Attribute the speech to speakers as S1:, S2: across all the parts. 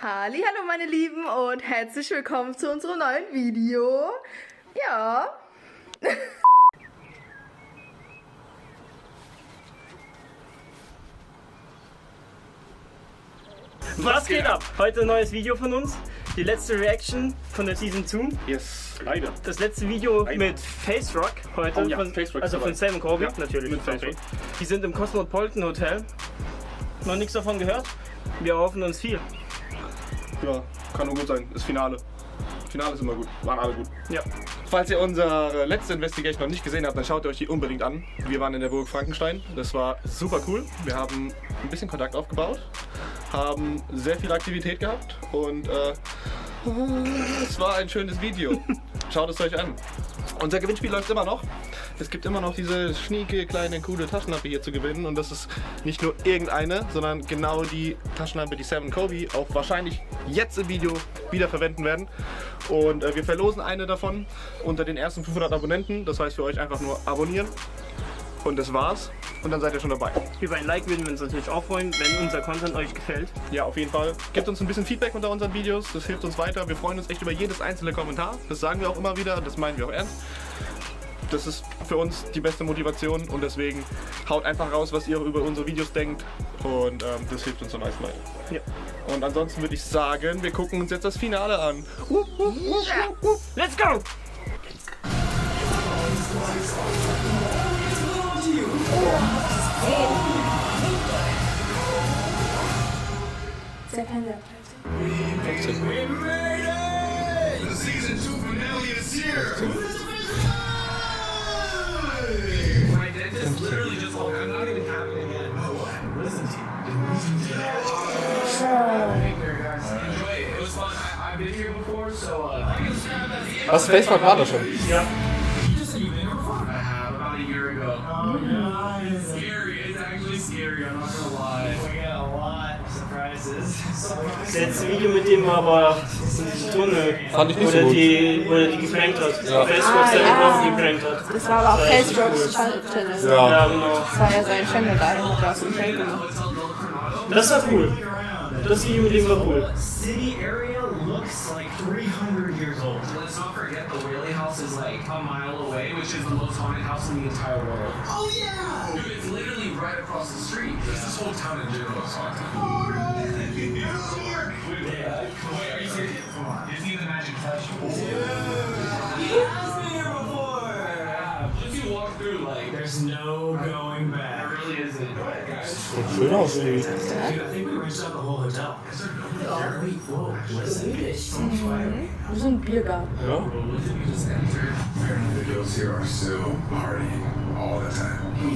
S1: Hallo meine Lieben und herzlich willkommen zu unserem neuen Video. Ja.
S2: Was geht ab? Heute ein neues Video von uns. Die letzte Reaction von der Season 2.
S3: Yes, leider.
S2: Das letzte Video mit FazeRug heute.
S3: Oh ja,
S2: von,
S3: FazeRug
S2: also von Sam Colby,
S3: ja,
S2: natürlich.
S3: mit FazeRug.
S2: Die sind im Cosmopolitan Hotel. Noch nichts davon gehört. Wir erhoffen uns viel.
S3: Ja, kann nur gut sein. Das Finale. Finale ist immer gut. Waren alle gut.
S2: Ja.
S3: Falls ihr unsere letzte Investigation noch nicht gesehen habt, dann schaut ihr euch die unbedingt an. Wir waren in der Burg Frankenstein. Das war super cool. Wir haben ein bisschen Kontakt aufgebaut, haben sehr viel Aktivität gehabt und es war ein schönes Video. Schaut es euch an. Unser Gewinnspiel läuft immer noch. Es gibt immer noch diese schnieke, kleine, coole Taschenlampe hier zu gewinnen. Und das ist nicht nur irgendeine, sondern genau die Taschenlampe, die Sam Colby auch wahrscheinlich jetzt im Video wieder verwenden werden. Und wir verlosen eine davon unter den ersten 500 Abonnenten. Das heißt für euch einfach nur abonnieren. Und das war's. Und dann seid ihr schon dabei.
S2: Über ein Like würden wir uns natürlich auch freuen, wenn unser Content euch gefällt.
S3: Ja, auf jeden Fall. Gebt uns ein bisschen Feedback unter unseren Videos. Das hilft uns weiter. Wir freuen uns echt über jedes einzelne Kommentar. Das sagen wir auch immer wieder. Das meinen wir auch ernst. Das ist für uns die beste Motivation und deswegen haut einfach raus, was ihr über unsere Videos denkt und das hilft uns am meisten weiter.
S2: Ja.
S3: Und ansonsten würde ich sagen, wir gucken uns jetzt das Finale an.
S2: Let's go!
S1: Sehr fein.
S4: The season 2 finale is here! My dentist literally just told me I'm not even having it again. Listen to you. Enjoy it. It was fun. I've been here before, so
S3: Was FazeRug war das schon?
S2: Ja.
S4: you just said you've been here before? I have, about a year ago. Oh, yeah. It's scary. It's actually scary. I'm not gonna lie. We got a lot of surprises.
S2: Das letzte Video mit dem war aber im Tunnel.
S3: Fand ich nicht so
S2: Oder
S3: gut.
S2: die geprankt hat.
S3: Ja.
S2: FazeRug selber geprankt hat.
S1: Das war aber auch FazeRugs Channel.
S2: Ja, genau.
S1: Das war ja sein Channel, da hat er aus dem Channel gemacht.
S2: Das war cool. Das Video mit dem war cool.
S5: City area looks like 300 years old. Let's not forget the Whaley house is like a mile away, which is the most haunted house in the entire world.
S4: Oh yeah! Dude, it's literally right across the street. This whole town in general is haunted.
S5: Yeah.
S4: Wait, are you serious? Come on. Disney the Magic Touch.
S5: He has been here before!
S4: Once you walk through, like,
S5: There's no going
S4: there
S5: back.
S4: really isn't.
S3: Schön aus, irgendwie.
S5: Dude, I think we reached out the whole hotel. Wait, whoa, listen.
S1: So ein Biergarten.
S3: Ja.
S4: What did we just enter? Individuals here are still partying all the time. You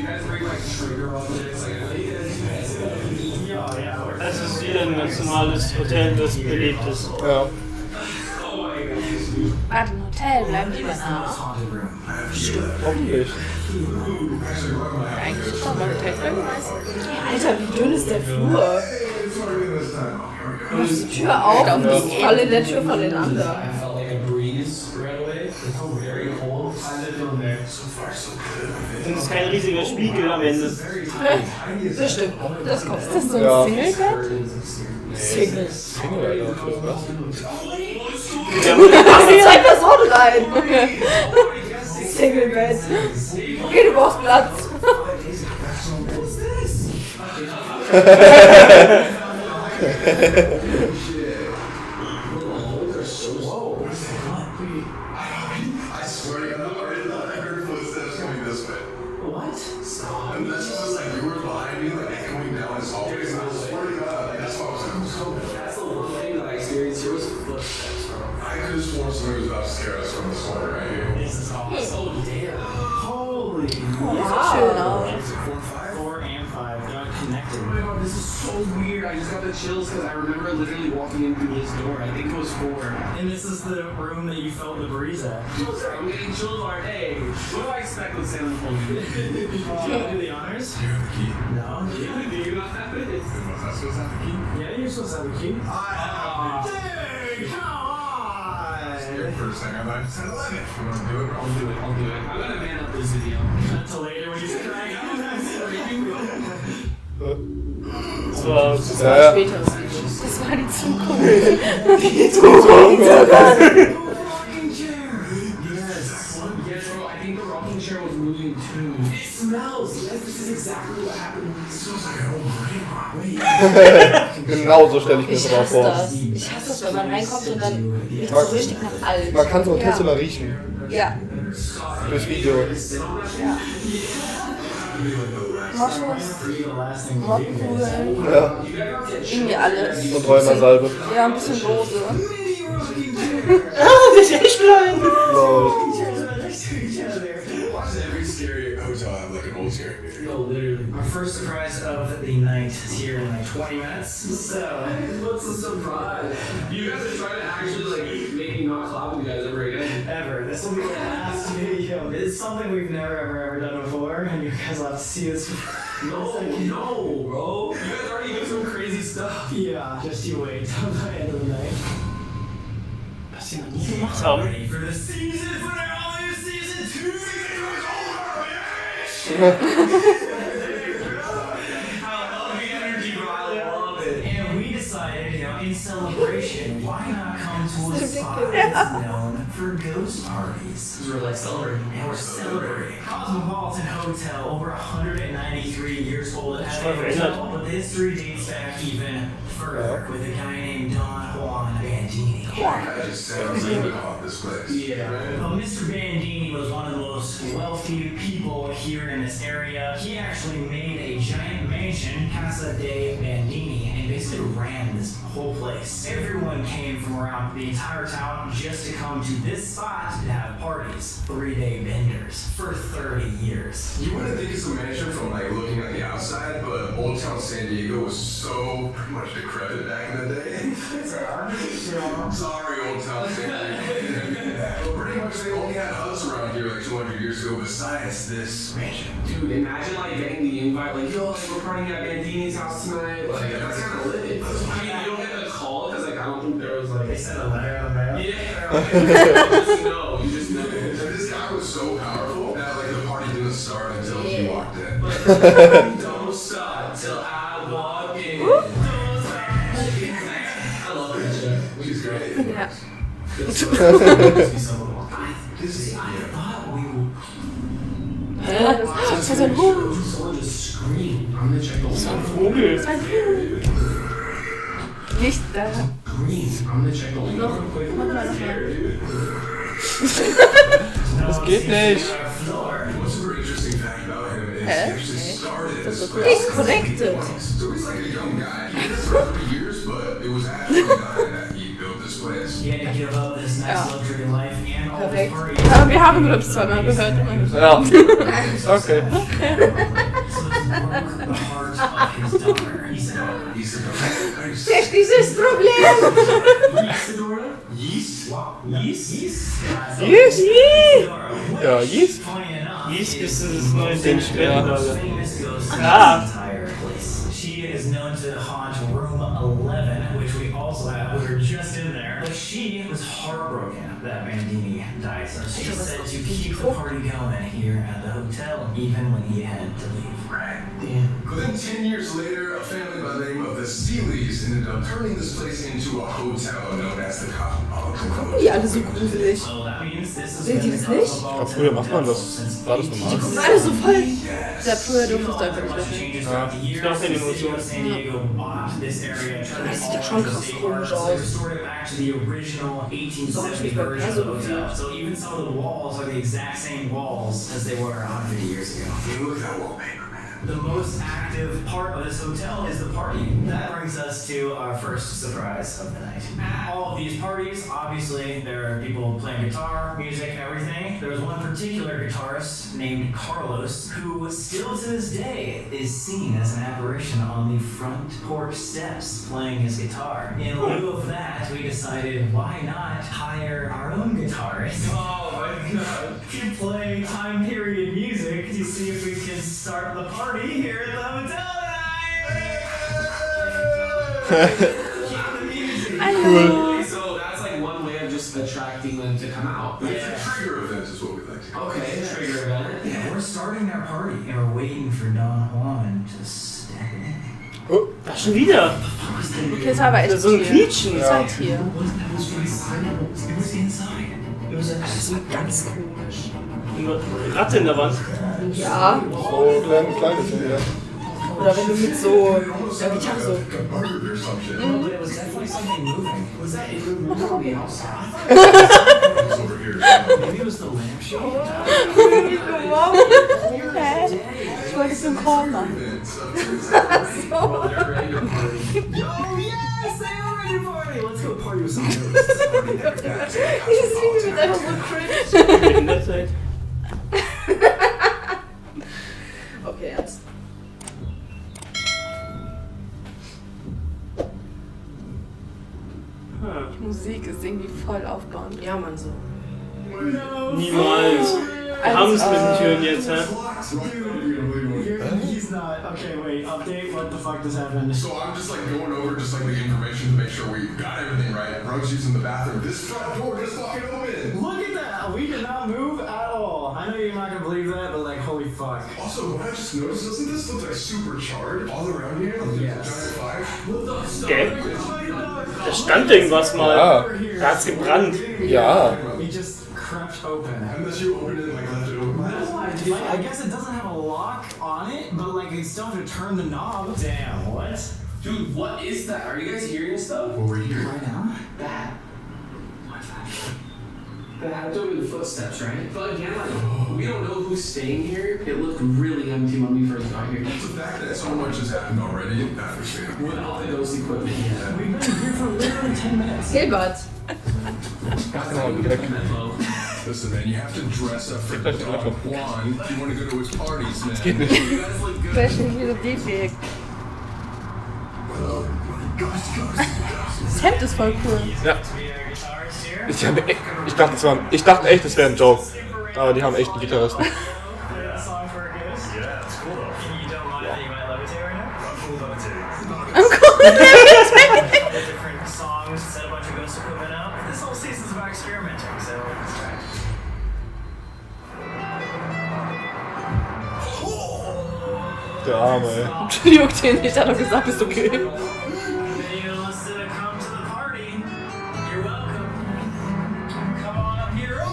S4: guys bring like trigger objects? Like, what do you guys do?
S5: Yeah.
S2: Es ist wieder ein ganz normales Hotel, das belebt ist.
S3: Ja.
S1: Warte, ein Hotel, bleiben die danach?
S3: Hoffentlich.
S1: Eigentlich ist das mal Hotel. Alter, wie dünn ist der Flur? Du machst die Tür auf und ich falle in der Tür von den anderen.
S5: I felt like a breeze right away. It felt very cold. I lived in there.
S2: Und es ist kein riesiger Spiegel am Ende.
S1: Das stimmt. Das kommt. Ist das so ein
S3: Ja.
S1: Single-Bett? Single.
S3: Single, Alter, für was?
S1: Mach die 2 Personen rein. Single-Bett. Okay, du brauchst Platz.
S4: I swear to God, I heard footsteps coming this way.
S5: What?
S4: And this was like you were behind me, like coming down this hallway. And I swear to God, like, that's what I was doing.
S5: That's the one thing that I experienced here was footsteps, bro.
S4: I could have sworn somebody was about to scare us from this corner right here.
S5: This is awesome. Oh, damn. Holy.
S1: Schön aus.
S5: 4 and 5 got connected.
S4: Oh my God, this is so weird. I just got the chills because I remember literally walking in through this door. I think it was 4.
S5: And this is the room that you felt the breeze at.
S4: I'm getting chills already. Hey, what do I expect with Sam Colby?
S5: Did you do the honors?
S4: You have the key.
S5: No.
S4: Do you not have it? Was I supposed to have the key?
S5: Yeah, you're supposed to have a key. Dude, come on!
S4: Scared for a second. I thought I said 11. You want to do it? I'll do it. I'm gonna man up this video.
S5: Not till later when you say,
S2: Das war
S1: Späteres Video. Das war die Zukunft. Die
S5: Yes, bro, I think the rocking chair was moving too. It smells. Yes, this is exactly what happened. It smells like an old brain.
S3: Genau so stelle ich mir das
S1: Ich
S3: aber
S1: hasse
S3: vor.
S1: das. Ich hasse das, wenn man reinkommt und dann riecht es so richtig nach alt.
S3: Man kann so Hotels immer riechen.
S1: Ja.
S3: Durchs Video.
S1: Ja. Moschus, Rockenkugeln,
S3: Ja.
S1: irgendwie alles.
S3: Und Rheumasalbe.
S1: Ja, ein bisschen Dose.
S2: das ist echt klein.
S3: Lol.
S4: Why does every scary hotel have like an old scary movie?
S5: No, literally. Our first surprise of the night is here in like 20 minutes. So, what's the surprise?
S4: You guys are trying to actually like make me not clap with you guys ever again.
S5: Ever. This will be the last video. It's something we've never ever done before, and you guys will have to see this.
S4: No, bro. You guys already do some crazy stuff.
S5: Yeah, just you wait till the end of the night.
S2: Was sie noch nie gemacht haben.
S5: Ready for the season finale of season 2. I love the energy, bro. I love it. And we decided, in celebration, why not come to a spot that's known for ghost parties?
S4: Because we're like celebrating.
S5: And we're celebrating. Cosmopolitan Hotel, over 193 years old as a hotel, but the history dates back even further with a guy named Don Bandini.
S4: That just sounds like we bought this place.
S5: Yeah. Well, Mr. Bandini was one of the most wealthy people here in this area. He actually made a giant mansion, Casa de Bandini, and basically ran this whole place. Everyone came from around the entire town just to come to this spot to have parties. 3-day vendors for 30 years.
S4: You wouldn't think it's a mansion from like looking at the outside, but Old Town San Diego was so pretty much decrepit back in the day. Sorry, Old Town San Diego. But pretty much they only had huts around here like 200 years ago besides this mansion.
S6: Dude, imagine like getting the invite, like, yo, like, we're partying at Bandini's house tonight. Like, that's kind of lit. I mean, you don't get the call because, like, I don't think there was like.
S5: They sent a letter on the mail.
S6: Yeah, you just know.
S4: And this guy was so powerful that like the party didn't start until he walked in.
S6: Don't stop till I walk in. I love her shit.
S4: She's great.
S1: Ja.
S5: I thought we would.
S1: Das war so ein Hund.
S6: Someone just screamed. I'm gonna check the
S2: Vogel.
S1: Nicht da.
S6: green. I'm gonna check the link real quick.
S3: Das geht nicht.
S4: What's a super interesting fact about him is he actually started as
S1: He's connected.
S4: So he's like a young guy. He did this for 3 years, but it was after he died that he built this place.
S5: He had to give up this nice luxury life and all the
S1: Perfekt.
S5: parties.
S1: Aber wir haben Grips zweimal gehört.
S3: Ja. Okay.
S5: So this broke the heart of his daughter. He said,
S1: Dieses Problem.
S5: Yeast? Yeast?
S3: Yeast?
S5: Yeast?
S3: Ja, Yeast.
S5: Funny enough,
S2: Yeast ist das neue Ding
S3: Ja.
S5: famous ghost of
S2: Ah.
S5: this entire place. She is known to haunt room 11, which we also have. We were just in there. But she was heartbroken that Bandini died. So she said to keep the party going here at the hotel, even when he had to leave.
S4: Right.
S5: Damn.
S4: But then 10 years later, a family by the name of the Seeleys ended up turning this place into a hotel known as the Cosmopolitan.
S1: Die alle so gruselig.
S5: So that means this is
S1: Seht ihr das nicht?
S3: Ja, früher macht man das. War das normal?
S1: Alle so voll. Ja, früher durftest du einfach nicht mehr.
S2: Ich dachte, die Emotionen.
S1: Das sieht ja schon krass komisch aus.
S5: So even some of the walls are the exact same walls as they were 100 years ago.
S4: Hey, look at that wallpaper, man.
S5: The most active part of this hotel is the party. That brings us to our first surprise of the night. At all of these parties, obviously, there are people playing guitar, music, everything. There's one particular guitarist named Carlos who still to this day is seen as an apparition on the front porch steps playing his guitar. In lieu of that, we decided why not hire our own guitarist. Oh my god. To play time period music to see if we can start the party here at the hotel tonight!
S6: So that's like one way of just attracting them to come out.
S4: It's a trigger event is what we like to call it.
S6: Okay, trigger event.
S5: Yeah, we're starting our party and we're waiting for Don Juan to step in.
S3: Oh,
S2: Das Schon wieder.
S1: Okay, das war aber echt
S2: So ein
S1: Tier.
S2: Quietschen.
S1: Das war ein Tier.
S5: Das
S1: ist ganz komisch.
S2: Eine Ratte in der Wand.
S1: Ja.
S3: So kleines sind ja.
S1: Oder wenn du mit so der Gitarre so.
S5: It was definitely something moving. Was that it moving on the outside? Maybe it was the lampshade.
S1: Ich wollte so einen Call machen.
S5: Oh yes, they are ready to party. Let's go party with some ghosts.
S1: Dieses Video wird einfach so cringe.
S2: In der Zeit.
S1: Okay, ernst. Die Musik ist irgendwie voll aufbauend. Ja, man so.
S2: Niemals. Wir haben es mit den Türen jetzt, hä?
S5: He's not. Okay, wait. Update. What the fuck just happened?
S4: So I'm just like going over just like the information to make sure we got everything right. Rogue's using the bathroom. This front door just fucking open.
S5: Look at that. We did not move at all. I know you're not gonna believe that, but like, holy fuck.
S4: Also, what I just noticed, doesn't this look like supercharged all around here? Like
S5: Yes.
S4: there's a giant fire.
S2: Gell? Da stand irgendwas mal.
S3: Ja.
S2: Da hat's gebrannt.
S3: Ja.
S5: He just crept open.
S4: Unless you open it and like left it open.
S5: Like, I guess it doesn't have a lock on it, but like you still have to turn the knob. Damn, what?
S6: Dude, what is that? Are you guys hearing stuff?
S4: What were you hearing?
S5: Right now?
S6: That. What's that? That had to be the footsteps, right? But again, like, we don't know who's staying here. It looked really empty when we first got here.
S4: The fact that so much has happened already, that for sure.
S6: Without the ghost equipment. Yeah.
S5: We've been here for literally 10 minutes.
S1: Gilbert.
S4: Listen, man, you have to dress up for Don Juan if you want to go to his parties, man.
S3: Geht nicht.
S6: You guys look good.
S1: Welchen Melodieweg? Das Hemd ist voll cool.
S3: Ja. Ich dachte echt, das wäre ein Joke. Aber die haben echt einen Gitarristen.
S1: I'm cool.
S5: Different songs, set a bunch of ghost equipment out. This whole season's about experimenting, so let's try.
S3: Der Arme, ey.
S1: Juckt ihn nicht, hat er gesagt, ist okay.
S5: Anyone wants to come to the party, you're welcome. Come on up here.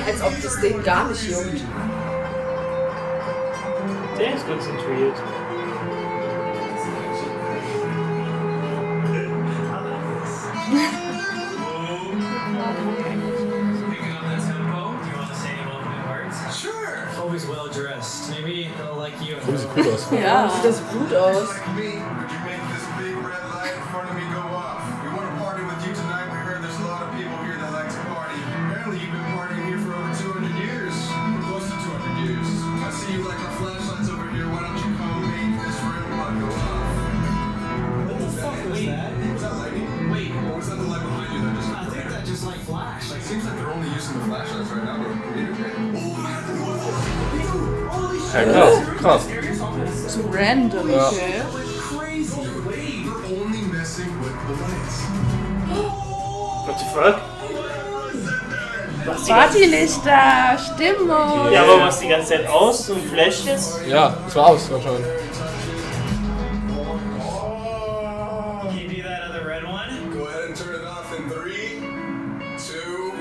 S1: Als ob das Ding gar nicht juckt.
S2: Der ist konzentriert.
S5: Always well dressed. Maybe they'll like you.
S3: Oh, sieht cool aus.
S1: Ja, sieht das gut aus.
S4: Like me, would you make this big red light in front of me go off? We want to party with you tonight. We heard there's a lot of people here that like to party. Apparently you've been partying here for over 200 years. Close to 200 years. I see you like our flashlights over here. Why don't you come make this red light go off?
S5: What the fuck was that?
S4: Was that lightning? Wait, or was that the light behind you that just
S5: I think that just like flashed.
S4: Like, seems like they're only using the flashlights right now to communicate.
S3: Ja, krass.
S1: So random,
S3: Ja.
S1: okay.
S5: Crazy.
S4: They're only messing with the lights.
S2: What the fuck? Was die ganze
S1: Partylichter, Stimmung.
S2: Ja, aber was die ganze Zeit aus und flasht jetzt?
S3: Ja, das war aus anscheinend.
S5: Can you do that other red one?
S4: Go ahead and turn it off in 3, 2,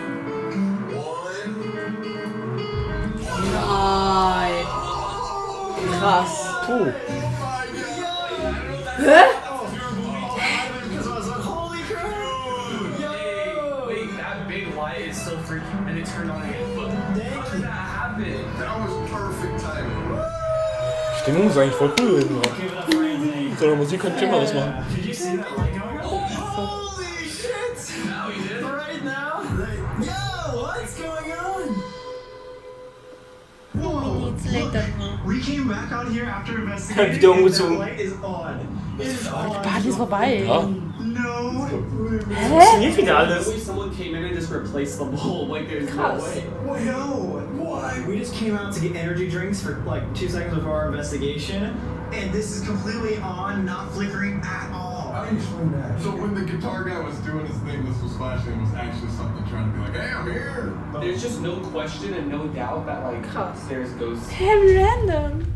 S4: 1.
S1: Nein. Krass.
S3: Puh.
S1: Hä?
S5: Because I was like, holy crap!
S6: Wait, that big light is so freaky, and it turned on again. But how did that happen?
S4: That was perfect timing.
S3: Die Stimmung ist eigentlich voll cool gewesen.
S5: Give it up for Anthony.
S3: Mit so einer Musik könnte ich immer was machen.
S5: Did you see that light going on? Holy shit!
S6: Now you did.
S5: Right now? Yo, what's going on? We came back out here after investigating.
S2: Wieder umgezogen.
S5: The light is on. It is
S1: Die
S5: on.
S1: Party ist vorbei.
S3: Ja.
S5: No.
S2: Funktioniert wieder alles.
S6: Wait, someone came in and just replaced the bulb. Like, there's no
S1: Krass.
S6: way.
S5: No. Why? We just came out to get energy drinks for like 2 seconds before our investigation, and this is completely on, not flickering at all.
S4: How do you explain that? So when the guitar guy was doing his thing, this was flashing, it was actually something trying to be like, hey, I'm here.
S6: There's just no question and no doubt that, like,
S1: Krass.
S6: there's ghosts.
S1: Hey, random.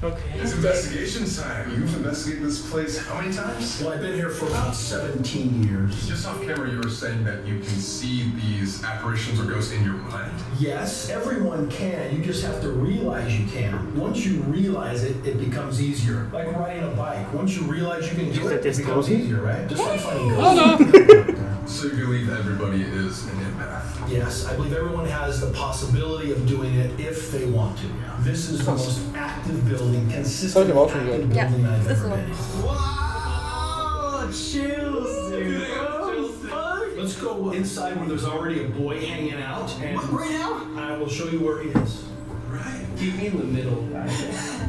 S2: Okay.
S4: It's investigation time. You've investigated this place how many times?
S7: Well, I've been here for about 17 years.
S4: Just off camera, you were saying that you can see these apparitions or ghosts in your mind.
S7: Yes, everyone can. You just have to realize you can. Once you realize it, it becomes easier. Like riding a bike. Once you realize you can do it, it becomes easier, right? Just like finding ghosts.
S4: So you believe everybody is an empath?
S7: Yes, I believe everyone has the possibility of doing it if they want to. This is the most active building, consistent active building I've ever been in.
S5: Wow, chills, dude.
S7: Let's go inside where there's already a boy hanging out. And
S5: Right now?
S7: I will show you where he is.
S4: Right.
S6: Keep me in the middle, guys.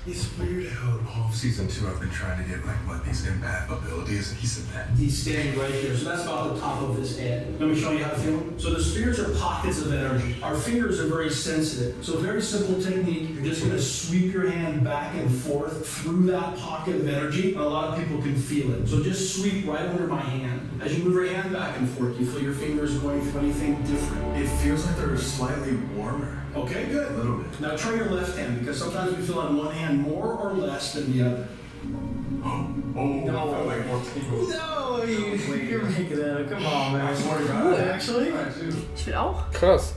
S4: It's weird how all of season 2 I've been trying to get these empath abilities, and he said that.
S7: He's standing right here, so that's about the top of his head. Let me show you how to feel him. So the spirits are pockets of energy. Our fingers are very sensitive. So a very simple technique, you're just gonna sweep your hand back and forth through that pocket of energy, and a lot of people can feel it. So just sweep right under my hand. As you move your hand back and forth, you feel your fingers going through anything different.
S4: It feels like they're slightly warmer.
S7: Okay, good.
S4: A little bit.
S7: Now try your left hand, because sometimes we feel on one hand more or less than the other.
S4: No. I felt like more tingles.
S5: No, you're making that up. Come on, man.
S4: I swear to God.
S5: Actually?
S4: I do.
S1: Ich will auch.
S3: Krass.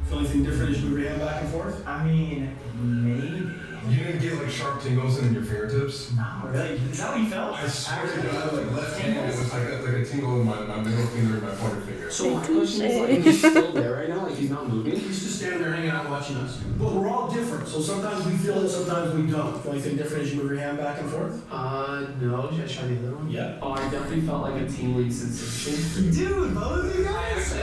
S7: Feel anything different as you move your hand back and forth?
S5: I mean, maybe.
S4: You didn't get like sharp tingles in your fingertips?
S5: No, really? Is that what you felt?
S4: I swear to God, like left hand, it was like a tingle in my middle finger and my pointer finger.
S6: So my question is, like, he's still there right now? Like, he's not moving?
S7: He's just standing there hanging out watching us. But we're all different, so sometimes we feel it, sometimes we don't. Feel anything different as you move your hand back and forth?
S6: No. Should I try the other one?
S7: Yeah.
S6: Oh, I definitely felt like a tingling sensation.
S5: Dude, both of you guys?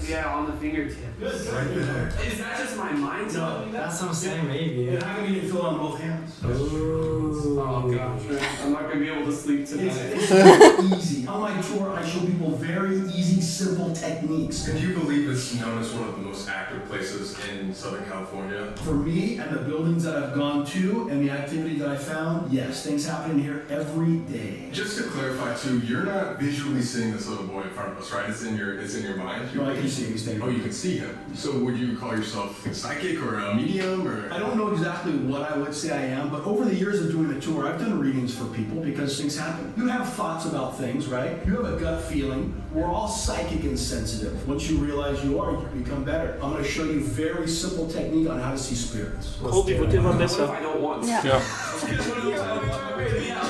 S6: Yeah, on the fingertip.
S7: Good.
S4: Right there.
S6: Is that just my mind telling me that?
S5: That's what I'm saying, maybe.
S7: And how come you didn't feel it on both hands?
S6: Oh gosh, man. I'm not gonna be able to sleep tonight.
S7: It's very easy. On my tour, I show people very easy, simple techniques.
S4: And do you believe it's known as one of the most active places in Southern California?
S7: For me and the buildings that I've gone to and the activity that I found, yes, things happen here every day.
S4: Just to clarify too, you're not visually seeing this little boy in front of us, right? It's in your mind.
S7: No, I can see him standing.
S4: Oh, you can see him. So would you call yourself a psychic or a medium or?
S7: I don't know exactly what I would say I am, but over the years of doing the tour, I've done readings for people because things happen. You have thoughts about things, right? You have a gut feeling. We're all psychic and sensitive. Once you realize you are, you become better. I'm going to show you a very simple technique on how to see spirits.
S2: Colby wird immer
S6: What if
S2: besser.
S6: I don't want to?
S1: Ja.
S3: Ja.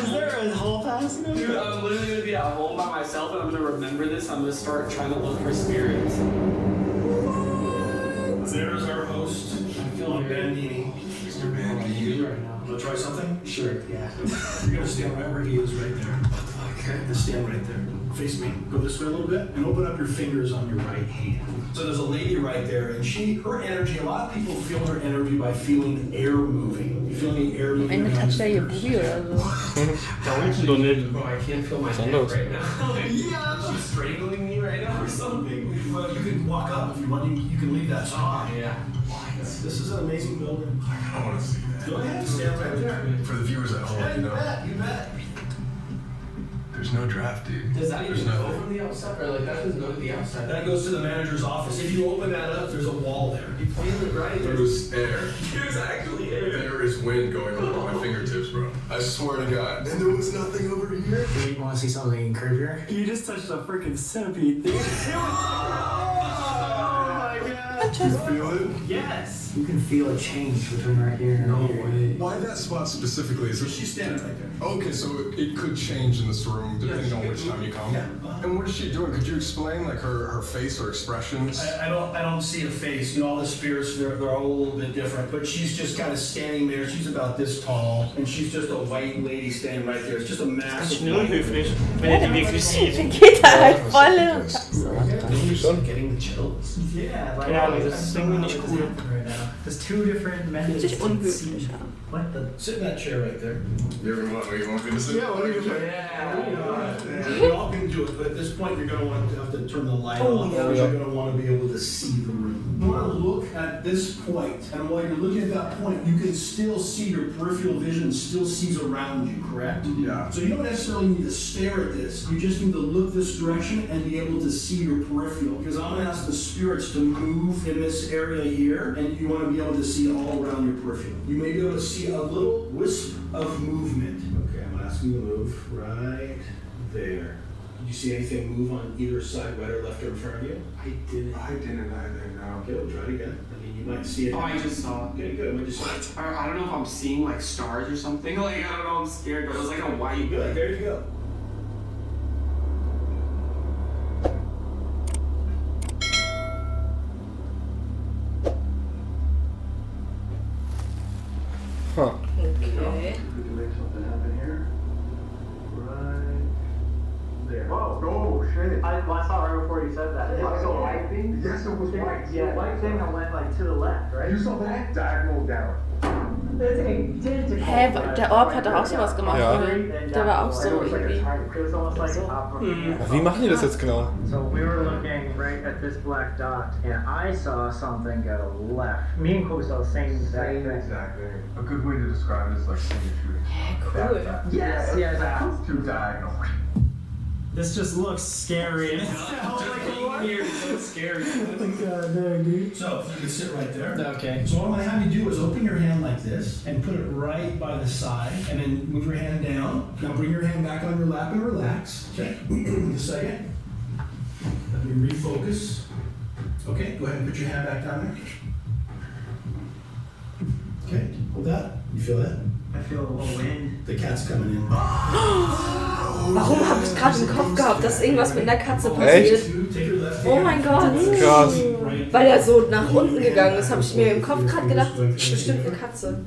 S5: Is there a whole pass?
S6: Dude, I'm literally gonna be at home by myself and I'm gonna remember this. I'm gonna start trying to look for spirits.
S7: There's our host. I'm feeling Bandini.
S4: Mr. Bandini.
S6: Right now.
S7: Want to try something?
S6: Sure.
S7: Yeah. You're going to stand right where he is right there. Okay. Just stand right there. Face me. Go this way a little bit and open up your fingers on your right hand. So there's a lady right there and her energy, a lot of people feel her energy by feeling air moving. You feel any air moving?
S1: Am Ende toucht er ihr Bubi oder so.
S2: Da unten doch nicht.
S6: Bro, I can't feel my neck
S3: Anders.
S6: right now. Yeah. She's strangling me right now or something.
S7: Well, you can walk up if you want. You can leave that spot.
S6: Yeah.
S7: This is an amazing building.
S4: I want to see that.
S7: Go ahead. Stand right there.
S4: For the viewers at home,
S7: Yeah,
S4: you
S7: you
S4: know.
S7: bet. You bet.
S4: There's no draft, dude.
S6: Does that
S4: There's
S6: even go
S4: nothing.
S6: from the outside? Or like that doesn't go to the outside?
S7: That goes to the manager's office. If you open that up, there's a wall there.
S6: You feel it right?
S4: There's air.
S6: There's actually air.
S4: There is wind going over my fingertips, bro. I swear to God. And there was nothing over here.
S5: You want to see something creepier? You just touched a freaking centipede. Oh my god.
S4: You feel it?
S5: Yes. You can feel a change between right here and here.
S4: Why that spot specifically? Is
S7: She's standing right there.
S4: Okay, so it could change in this room depending on which time you come.
S7: Yeah.
S4: And what is she doing? Could you explain like her face or expressions?
S7: I don't see a face. You know, all the spirits, they're all a little bit different. But she's just kind of standing there. She's about this tall. And she's just a white lady standing right there. It's just a
S2: Das
S7: massive
S2: ist nur höflich, wenn ihr die wirklich sieht.
S1: Dann geht er halt voll in.
S3: Irgendwie schon.
S7: Getting the chills.
S5: Yeah, like
S2: Ja, das ist irgendwie nicht cool.
S5: Right now. There's two different methods.
S1: Sich unhöflich an.
S5: What the?
S7: Sit in that chair right there.
S4: You want me to sit?
S7: What are you doing?
S5: Yeah.
S7: We all can do it, but at this point you're going to have to turn the light
S1: Oh,
S7: on.
S1: yeah.
S7: You're going to want to be able to see the room. You want to look at this point, and while you're looking at that point, you can still see your peripheral vision still sees around you, correct?
S4: Yeah.
S7: So you don't necessarily need to stare at this. You just need to look this direction and be able to see your peripheral. Because I'm going to ask the spirits to move in this area here, and you want to be able to see all around your peripheral. You may be able to see a little wisp of movement. Okay, I'm going to ask you to move right there. Did you see anything move on either side, right or left or in front of you?
S4: I didn't either, no.
S7: Okay, we'll try it again. I mean, you might see it.
S6: Oh, I just saw it.
S7: Okay, good. What did you see?
S6: I don't know if I'm seeing like stars or something. Like, I don't know, I'm scared, but it was like a white.
S7: Good, there you go.
S3: Huh.
S1: Okay.
S3: We can make something happen here. Right there.
S8: Whoa.
S3: Oh, shit.
S8: I saw it right before you said that.
S3: It was
S8: a
S3: a white thing? Yes, it was white.
S8: Yeah, white thing that went like to the left, right?
S3: You saw that? Diagonal down.
S1: Hä, der Orb hat doch auch sowas gemacht,
S3: Ja.
S1: oder? Der war auch so irgendwie.
S8: It was almost like
S3: Wie machen die das jetzt genau?
S8: So we were looking right at this black dot, and I saw something go left. Me and Chloe saw the same exact thing.
S3: Exactly. A good way to describe it is like seeing a shooting.
S1: Cool.
S8: Yes, yes.
S3: Too diagonal.
S5: This just looks scary.
S6: It's so scary.
S7: So, you can sit right there.
S5: Okay.
S7: So what I'm going to have you do is open your hand like this and put it right by the side and then move your hand down. Now bring your hand back on your lap and relax. Okay, a second. Let me refocus. Okay, go ahead and put your hand back down there. Okay, hold that. You feel that?
S8: I feel a little wind.
S7: The cat's coming in.
S1: Warum habe ich gerade im Kopf gehabt, dass irgendwas mit einer Katze passiert? Oh mein Gott.
S3: Krass.
S1: Weil er so nach unten gegangen ist, habe ich mir im Kopf gerade gedacht, bestimmt eine Katze.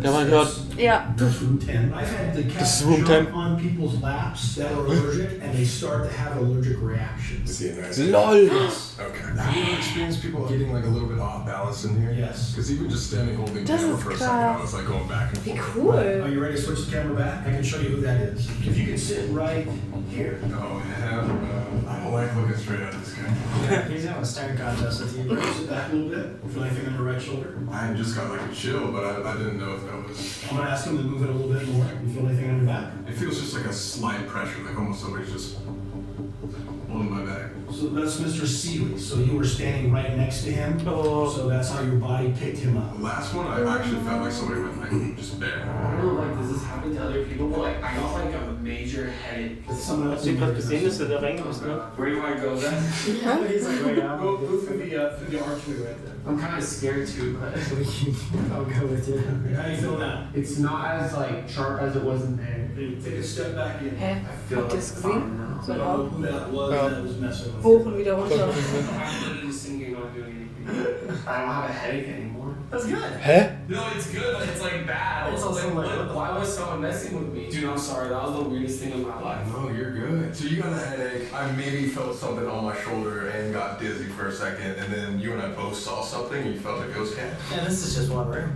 S3: Ja, man hört.
S1: Ja.
S7: That's room 10. I've had the
S3: This
S7: cats
S3: is room 10.
S7: jump on people's laps that are allergic and they start to have allergic reactions.
S4: Is he a nice
S3: LOL!
S4: Okay. Have you ever experienced people getting like a little bit off balance in here?
S7: Yes.
S4: Because even just standing holding the
S1: Das
S4: camera
S1: ist
S4: for a second, I
S1: krass.
S4: was like going back and
S1: Wie
S4: forth.
S1: cool.
S7: Are you ready to switch the camera back? I can show you who that is. If you can sit right here.
S4: Oh, yeah. I don't like looking straight at this guy.
S5: He's having a staring contest with you.
S7: Sit back a little bit. Feel anything on your right shoulder?
S4: I just got like a chill, but I didn't know if that was.
S7: I'm gonna ask him to move it a little bit more. You feel anything on your back?
S4: It feels just like a slight pressure, like almost somebody's just holding my back.
S7: So that's Mr. Seeley. So you were standing right next to him.
S5: Oh.
S7: So that's how your body picked him up.
S4: The last one, I actually felt like somebody went like just bare.
S6: I don't know, like, does this happen to other people? But like, I got like a major headache.
S7: Someone else.
S2: Hast du gerade gesehen, dass du da reinkommst, ne?
S6: Where do I go then?
S5: He's like, wait, I'll
S7: Go through the archway right there.
S6: I'm kind of scared too, but
S5: I'll go with you.
S7: How do you feel now?
S6: it's not as like sharp as it was in there.
S7: Take a step back in.
S1: Hä?
S6: I feel
S1: Habt ihr es
S6: fine
S1: gesehen?
S6: now.
S1: So
S7: I
S1: ein
S7: don't know
S1: Orb.
S7: who that was that was messing with
S1: Hoch
S7: you.
S1: und wieder runter.
S6: I'm literally sitting here not doing anything. I don't have a headache anymore.
S5: That's good.
S3: Hä?
S6: No, it's good, but it's like bad.
S5: It's
S6: Also,
S5: also
S6: like,
S5: like,
S6: what, why was someone messing with me? Dude, I'm sorry. That was the weirdest thing in my life.
S4: No, you're good. So you got a headache. I maybe felt something on my shoulder and got dizzy for a second, and then you and I both saw something. And you felt a ghost cat.
S5: And this is just one room.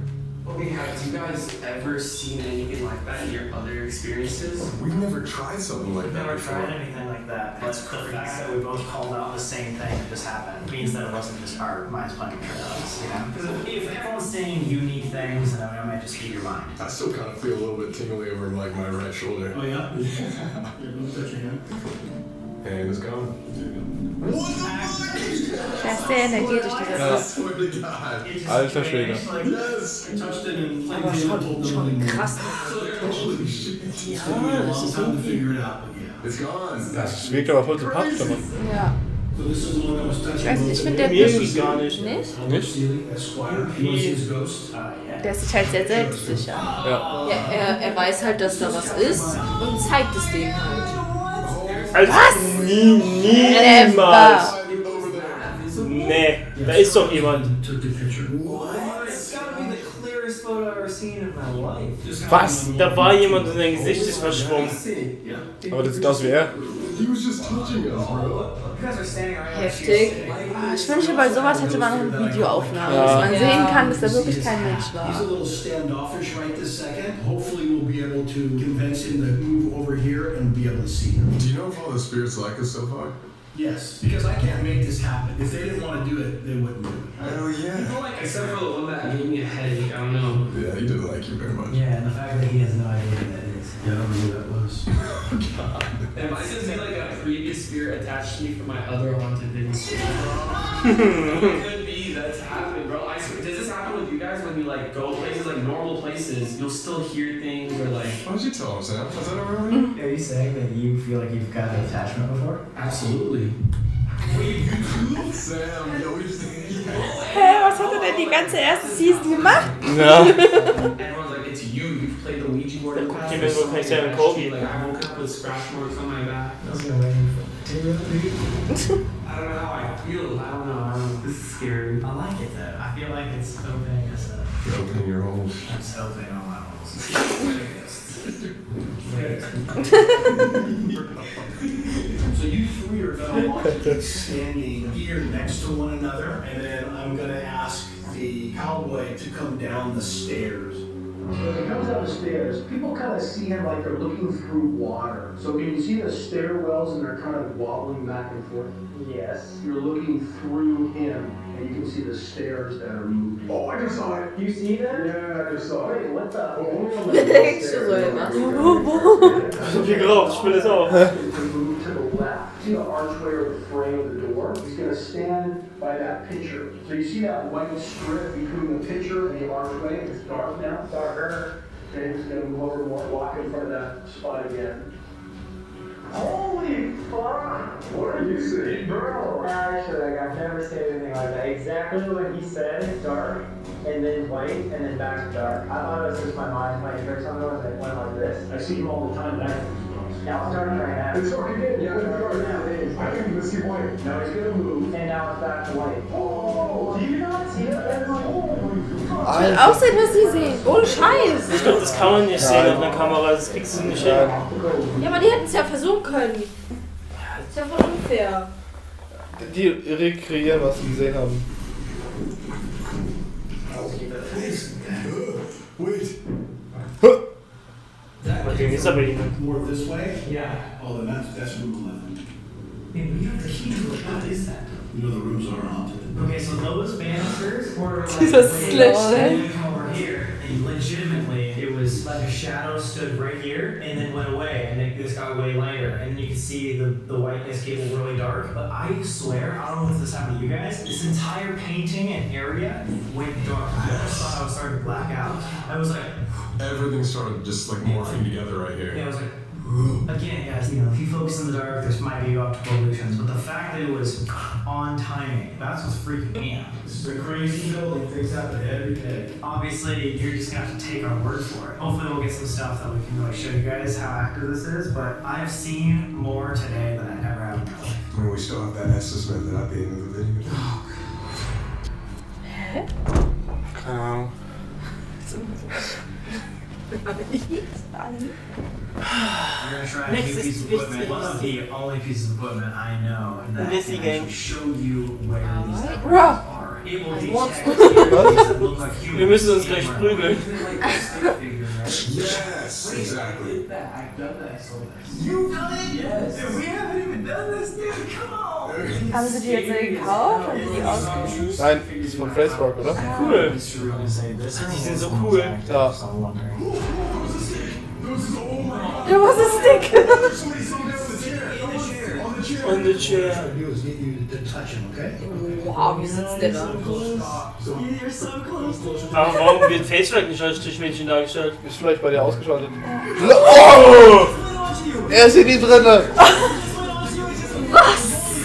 S6: Okay, have you guys ever seen anything like that in your other experiences?
S4: We've never tried something like
S5: We've
S4: that
S5: never
S4: before.
S5: tried anything like that, but
S6: That's
S5: the
S6: crazy.
S5: fact that we both called out the same thing that just happened means that it wasn't just our minds playing trick on us, you know? Because if everyone's saying unique things, then it might just be your mind.
S4: I still kind of feel a little bit tingly over like my right shoulder.
S7: Oh yeah? Here, let me touch your hand.
S4: And it's gone.
S1: Der ist sehr energetisch, dieser
S3: Ja.
S4: I swear to God.
S7: It just
S3: Alter Schwede.
S7: vanished like this. I touched it and
S1: Aber schon krass.
S4: Holy shit.
S7: It's taken me a long time to figure it out, but yeah.
S4: It's gone.
S3: Das wirkt aber voll sympathisch, aber.
S1: Ja.
S7: So this is the one that was touching.
S1: Ich weiß nicht, ich finde der
S2: Irgendwie gar nicht.
S1: nicht.
S7: Albert Seeley, Esquire. He was his ghost.
S1: Der ist sich halt sehr selbstsicher.
S3: Ja.
S1: Ja, er weiß halt, dass da was ist und zeigt es denen halt.
S2: Also,
S1: Was?
S2: Niemals! Nee, da ist doch jemand.
S7: Took the picture.
S5: It's gotta be the clearest photo I've ever seen in my life.
S2: Was? Da war jemand und sein Gesicht ist verschwommen.
S3: Aber das sieht aus wie er.
S4: He was just touching us, bro.
S5: You guys are standing right now.
S1: Heftig. Ich wünsche, bei sowas hätte man noch eine Videoaufnahme, dass man sehen kann, dass da wirklich kein Mensch
S7: He's a
S1: war.
S7: little standoffish right this second. Hopefully we'll be able to convince him to move over here and be able to see him.
S4: Do you know if all the spirits like us so far?
S7: Yes, because I can't make this happen. If they didn't want to do it, they wouldn't do it.
S4: Hell yeah.
S6: Except for the one that gave me a headache, I don't know.
S4: Yeah, he didn't like you very much.
S5: Yeah, and the fact that he has no idea who that is.
S7: Yeah, I don't know who that was.
S6: Am I supposed to be like a previous spirit attached to me from my other haunted video? It could be that's happening, bro. I swear, does this happen with you guys when you like go places like normal places? You'll still hear things or like.
S4: Why don't you tell him, Sam? Was that ever with you?
S5: Are you saying that you feel like you've got an attachment before?
S6: Absolutely.
S4: Wait, you too? Sam, yo, we just.
S1: Hä, was hat er denn die ganze erste Season gemacht?
S3: Ja.
S6: Everyone's like, it's you. You've played the Ouija board in the past.
S2: Give me a look at Sam Colby.
S6: Like, I woke up with scratch marks on my back.
S5: I was gonna wait for
S6: I don't know how I feel. I don't know. This is scary.
S5: I like it though. I feel like it's opening us up.
S4: You're opening your holes.
S5: I'm just opening all my holes.
S7: So you three are going to want to keep standing here next to one another, and then I'm going to ask the cowboy to come down the stairs. So as he comes down the stairs, people kind of see him like they're looking through water. So can you see the stairwells and they're kind of wobbling back and forth?
S8: Yes.
S7: You're looking through him, and you can see the stairs that are moving. Oh, I just saw it.
S8: You see that?
S7: Yeah, I just saw it.
S8: Wait, what the?
S1: Denkst du so immer?
S2: So viel geraucht, ich will es auch.
S7: To move to the left. See the archway or the frame of the door? He's going to stand by that picture. So you see that white strip between the picture and the archway? It's dark now. Darker. Okay, he's going to move over more, walk in front of that spot again. Holy fuck! What are you saying, bro?
S8: Actually, like, I've never seen anything like that. Exactly what he said, dark, and then white, and then back to dark. I thought it was just my mind playing tricks on me when it went like this.
S7: I see him all the time.
S8: Now it's dark right now.
S7: It's dark again. Yeah, it's dark now. It is. I can even see white. Now he's going to move.
S8: And now it's back to white.
S7: Oh, do you not see that?
S1: Sieht aus, als was sie sehen. Ohne Scheiß.
S2: Ich glaube, das kann man nicht sehen auf einer Kamera, das kriegst du nicht hin.
S1: Ja, aber die hätten es ja versuchen können. Ist ja voll unfair.
S3: Die rekreieren, was sie gesehen haben.
S4: Wait.
S2: Okay, jetzt aber jemand.
S7: More this way?
S8: Yeah.
S7: Oh, then that's room 11.
S5: Hey, we have the key to it. What is that?
S7: You know the rooms are haunted.
S5: Okay, so those banisters were like
S1: Dieses
S5: way
S1: Sledge,
S5: up,
S1: ne?
S5: and then you come over here, and legitimately, it was like a shadow stood right here, and then went away, and it just got way lighter, and then you can see the whiteness cable really dark. But I swear, I don't know if this happened to you guys. This entire painting and area went dark. I just thought I was starting to black out. I was like,
S4: Everything started just like morphing together right here.
S5: yeah, I was like. Again, guys, you know, if you focus in the dark, there might be optical illusions, but the fact that it was on timing, that's what's freaking me out.
S7: This is a crazy building. Things happen every day.
S5: Obviously, you're just gonna have to take our word for it. Hopefully, we'll get some stuff that we can really show you guys how active this is, but I've seen more today than I ever have in my life.
S4: I mean, we still have that Estes method at the end of the video.
S3: Keine Ahnung.
S5: We're gonna try a new piece of equipment. One of the only pieces of equipment I know that can actually show you where these numbers are. It will detect areas that look like humans.
S2: Wir müssen uns gleich prügeln.
S4: Yes, exactly.
S5: You've done it? Yes. And we haven't even done this, dude. Come on.
S1: Haben sie die jetzt gekauft? Haben sie die ausgesucht?
S3: Nein, das ist von FazeRug, oder?
S2: Cool. Die sind so cool.
S3: Ja.
S1: Ja, was ist dick?
S2: On the chair.
S1: Wow, wie sitzt der da?
S2: Aber warum wird FazeRug nicht als Strichmännchen dargestellt?
S3: Ist vielleicht bei dir ausgeschaltet. Oh! Er ist in die drinne!
S1: Was?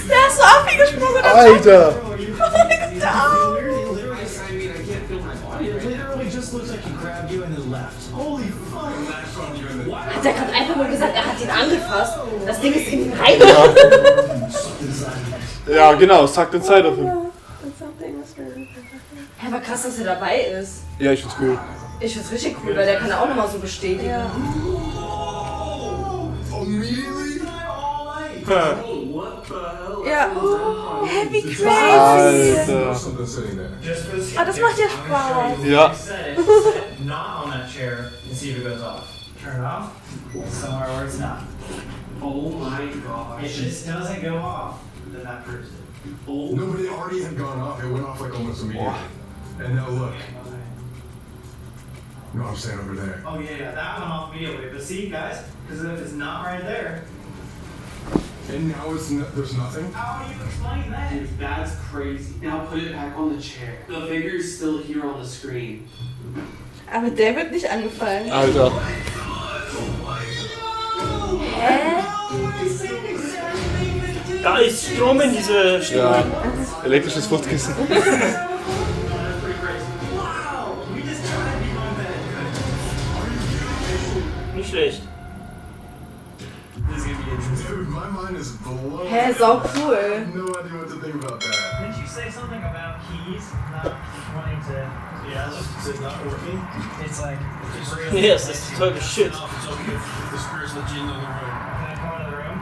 S1: Der ist so abgesprungen.
S3: Alter!
S1: Der hat einfach nur gesagt, er hat ihn angefasst. Das Ding ist in ihn rein.
S3: Ja, genau, es sagt den Zeitraum.
S1: Ja, aber krass, dass er dabei ist.
S3: Ja, ich find's cool.
S1: Ich find's richtig cool, weil der kann auch nochmal so bestätigen. Ja. Ja. Heavy crazy.
S3: Alter.
S1: Ah, das macht ja Spaß.
S3: Ja.
S5: Not on that chair and see if it goes off. Turn it off. Somewhere where it's not.
S6: Oh my gosh.
S5: It just doesn't go off. then that proves it.
S4: Nobody already had gone off. It went off like almost immediately. And now look. No, I'm saying over there.
S5: Oh yeah, that went off immediately. But see, guys, because if it's not right there,
S4: And now there's nothing?
S5: how do you explain that?
S6: Dude, that's crazy. Now put it back on the chair. The figure is still here on the screen.
S1: Aber der wird nicht angefallen.
S3: Alter.
S1: Hä?
S2: Da ist Strom in diese Stimme.
S3: Ja. Elektrisches Fruchtkissen.
S5: Wow, we just tried to be on that.
S2: Nicht schlecht.
S5: This is gonna be interesting.
S4: Dude, my mind is blown.
S1: Hä, sau
S4: I
S1: cool.
S4: have no idea what to think about that.
S5: Didn't you say something about keys not wanting to? Yeah, it's not working. It's like it's real.
S2: Yes, it's total shit.
S7: It's okay if the spirit's legit in the room.
S5: Can I come into the room?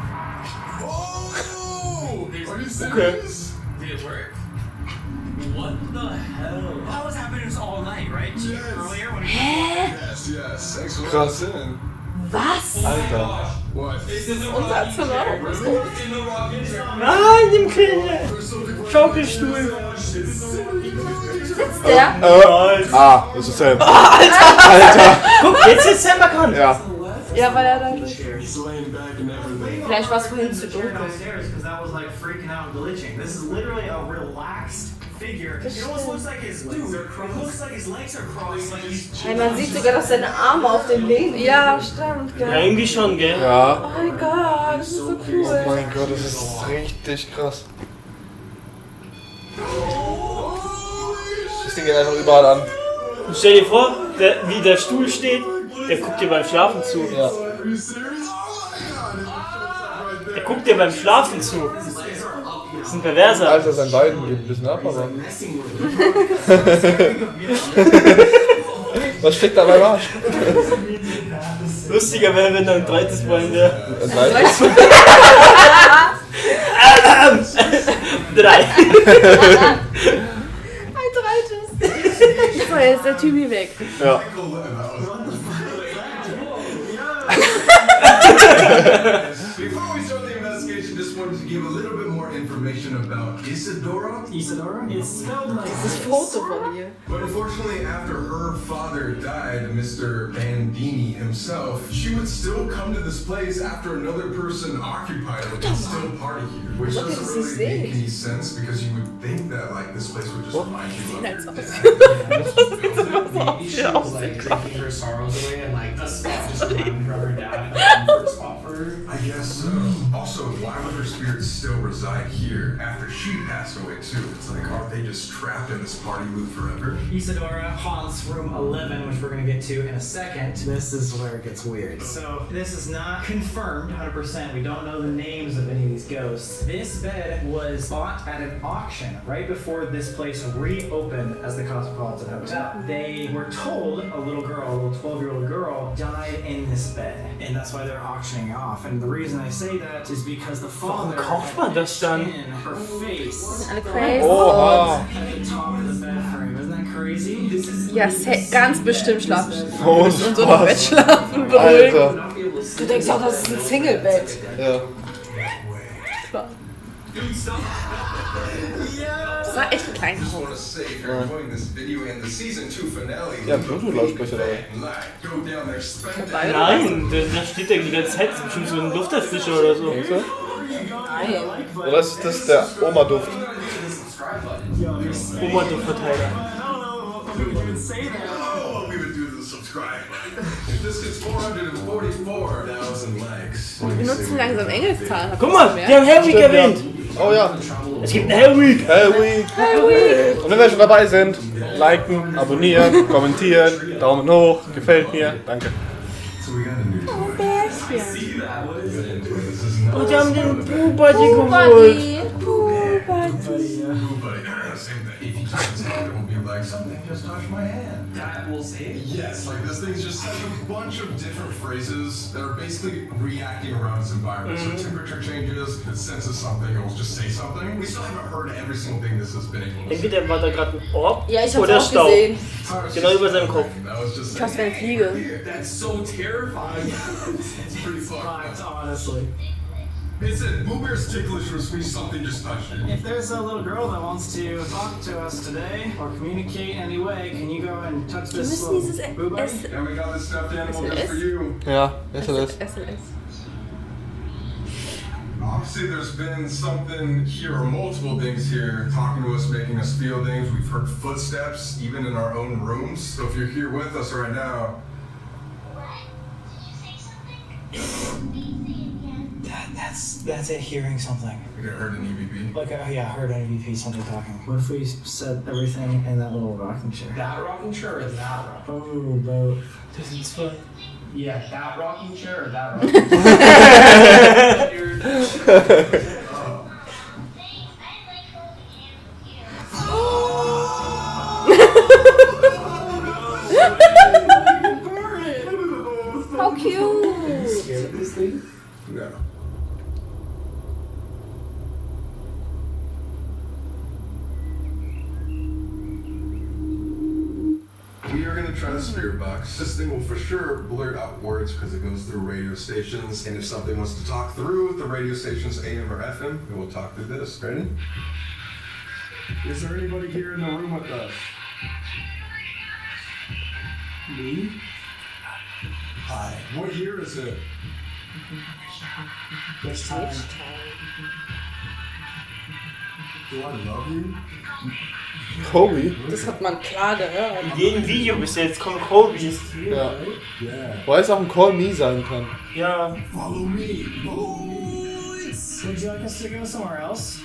S4: Oh! Are you serious?
S2: Okay.
S6: Did it work? What the hell?
S5: That was happening all night, right?
S4: Yes.
S5: Earlier when
S4: Yes, yes. Thanks for
S3: Krass.
S4: listening.
S1: Was?
S3: Alter.
S4: What?
S1: Unser Zimmer.
S2: Ah, in dem kleinen Schaukelstuhl.
S1: Sitzt der?
S3: Das ist Sam.
S2: Alter! Guck, jetzt ist Sam erkannt.
S3: Ja.
S1: Ja, weil er da.
S4: He's laying back and everything.
S1: Vielleicht war es vorhin zu dunkel.
S5: downstairs because that was like freaking out and glitching. This is literally a relaxed figure. It almost looks like his legs are crossed. It looks like his legs are crossed. Like he's
S1: Hey, man sieht sogar, dass seine Arme auf dem Lehnen. Ja, stimmt,
S2: Ja,
S1: gell.
S2: irgendwie schon, gell?
S3: Ja.
S1: Oh mein Gott, das ist so
S3: Oh
S1: cool.
S3: mein Gott, das ist richtig krass. Das Ding geht einfach überall an.
S2: Und stell dir vor, wie der Stuhl steht, der guckt dir beim Schlafen zu.
S3: Ja.
S4: Are you serious? Oh my god!
S2: Der guckt dir beim Schlafen zu. Das ist ein Perverser.
S3: Alter, sein Bein geht ein bisschen ab, aber. Was steckt da beim Arsch?
S2: Lustiger wäre, wenn da ein zweites Bein wäre.
S3: Ein zweites?
S2: 3.
S1: Ein zweites. So, jetzt ist der Typi weg.
S3: Ja.
S4: Before we start the investigation, just wanted to give a little bit more information about Isadora.
S5: Isadora? It's spelled like
S1: Das Foto von ihr.
S4: But unfortunately, after her father died, Mr. Bandini himself, she would still come to this place after another person occupied it and still party here. Which
S1: Look at
S4: doesn't
S1: this
S4: really make
S1: thing.
S4: any sense because you would think that like this place would just remind you of
S1: Als ob.
S6: Maybe she was like drinking her sorrows away and like the spot just reminded her of her dad and the comfort spot for her.
S4: I guess so. Also, why would her spirit still reside here after she passed away too? It's like, aren't they just trapped in this party loop forever?
S5: Isadora haunts room 11, which we're gonna get to in a second. This is where it gets weird. So this is not confirmed 100%. We don't know the names of any of these ghosts. This bed was bought at an auction right before this place reopened as the Cosmopolitan Hotel. They were told a little girl, a little 12-year-old girl, died in this bed, and that's why they're auctioning it off. And the reason I say that is because the father
S2: kauft man das dann?
S5: in her face.
S1: Alle crazy.
S3: Oha.
S5: At the top of the bed frame. Isn't that crazy? This is
S1: Ja, ganz bestimmt schlafen.
S3: Oh,
S1: Und so ein Bett schlafen beruhigen.
S3: Alter.
S1: Du denkst auch, das ist ein Singlebett.
S3: Ja.
S1: Klar. Das war echt ein kleines
S4: Just
S1: Haus.
S4: want to say, if you're enjoying this video and the season 2 finale,
S3: Ja, Bluetooth-Lautsprecher dabei.
S4: like, go down there, spend
S1: Dabei?
S2: Nein, da steht der die ganze Zeit. Das ist bestimmt so ein Lufterfrischer oder so.
S3: Denkst du?
S1: Nein.
S3: Oder ist das der Oma-Duft?
S2: Oma-Duftverteiler.
S4: Oh, we would do the subscribe button. If this gets 444,000 likes.
S1: Wir benutzen langsam Engelszahlen. habt ihr
S2: Guck
S1: das
S2: mal,
S1: gemerkt?
S2: die haben Hellweek erwähnt.
S3: Oh ja.
S2: Es gibt einen Hellweek.
S3: Halloween. Und wenn wir schon dabei sind, liken, abonnieren, kommentieren, Daumen hoch, gefällt mir, danke.
S4: So we got a new toy.
S1: Bärchen.
S4: This is not
S2: Und die haben den Bubadi geholt.
S1: Puberty.
S4: Same thing. If you touch his hand, it will be like something just touched my hand.
S6: That will say it.
S4: Yes, like this thing's just says a bunch of different phrases that are basically reacting around its environment. So temperature changes, it senses something, it will just say something. We still haven't heard every single thing this has been able to say.
S2: Entweder war da gerade ein Orb
S1: Ja, ich hab's
S2: oder
S1: auch
S2: Staub.
S1: gesehen.
S2: Genau über seinem Kopf.
S4: That was just
S1: Fast wie eine Fliege.
S6: That's so terrifying.
S4: it's pretty fucked.
S5: Honestly.
S4: It said, Boo Bear's ticklish or sweet something just touched it.
S5: If there's a little girl that wants to talk to us today or communicate any way, can you go and touch this little boo buddy?
S4: And we got this stuffed animal just for you.
S3: Ja, SLS.
S4: Obviously, there's been something here, or multiple things here, talking to us, making us feel things. We've heard footsteps, even in our own rooms. So if you're here with us right now,
S5: That's it, hearing something.
S4: you heard an EVP.
S5: Like, yeah, I heard an EVP, something talking. What if we said everything in that little rocking chair?
S6: That rocking chair or that rocking chair?
S5: Oh, both.
S6: This is fun. Yeah, that rocking chair or that rocking chair?
S1: How cute!
S6: You scared of this thing?
S4: No. We are going to try the spirit box. This thing will for sure blurt out words because it goes through radio stations. And if something wants to talk through the radio stations AM or FM, it will talk through this. Ready? Is there anybody here in the room with us?
S6: Me?
S4: Hi. What year is it?
S5: This time.
S4: Do I love you?
S3: Colby?
S1: Das hat man klar gehört.
S2: In jedem Video bis jetzt kommt Colby.
S3: Ja.
S4: Yeah.
S3: Weil es auch ein Call Me sein kann.
S2: Ja.
S4: Follow me. Follow me.
S5: Would you like us to go somewhere else?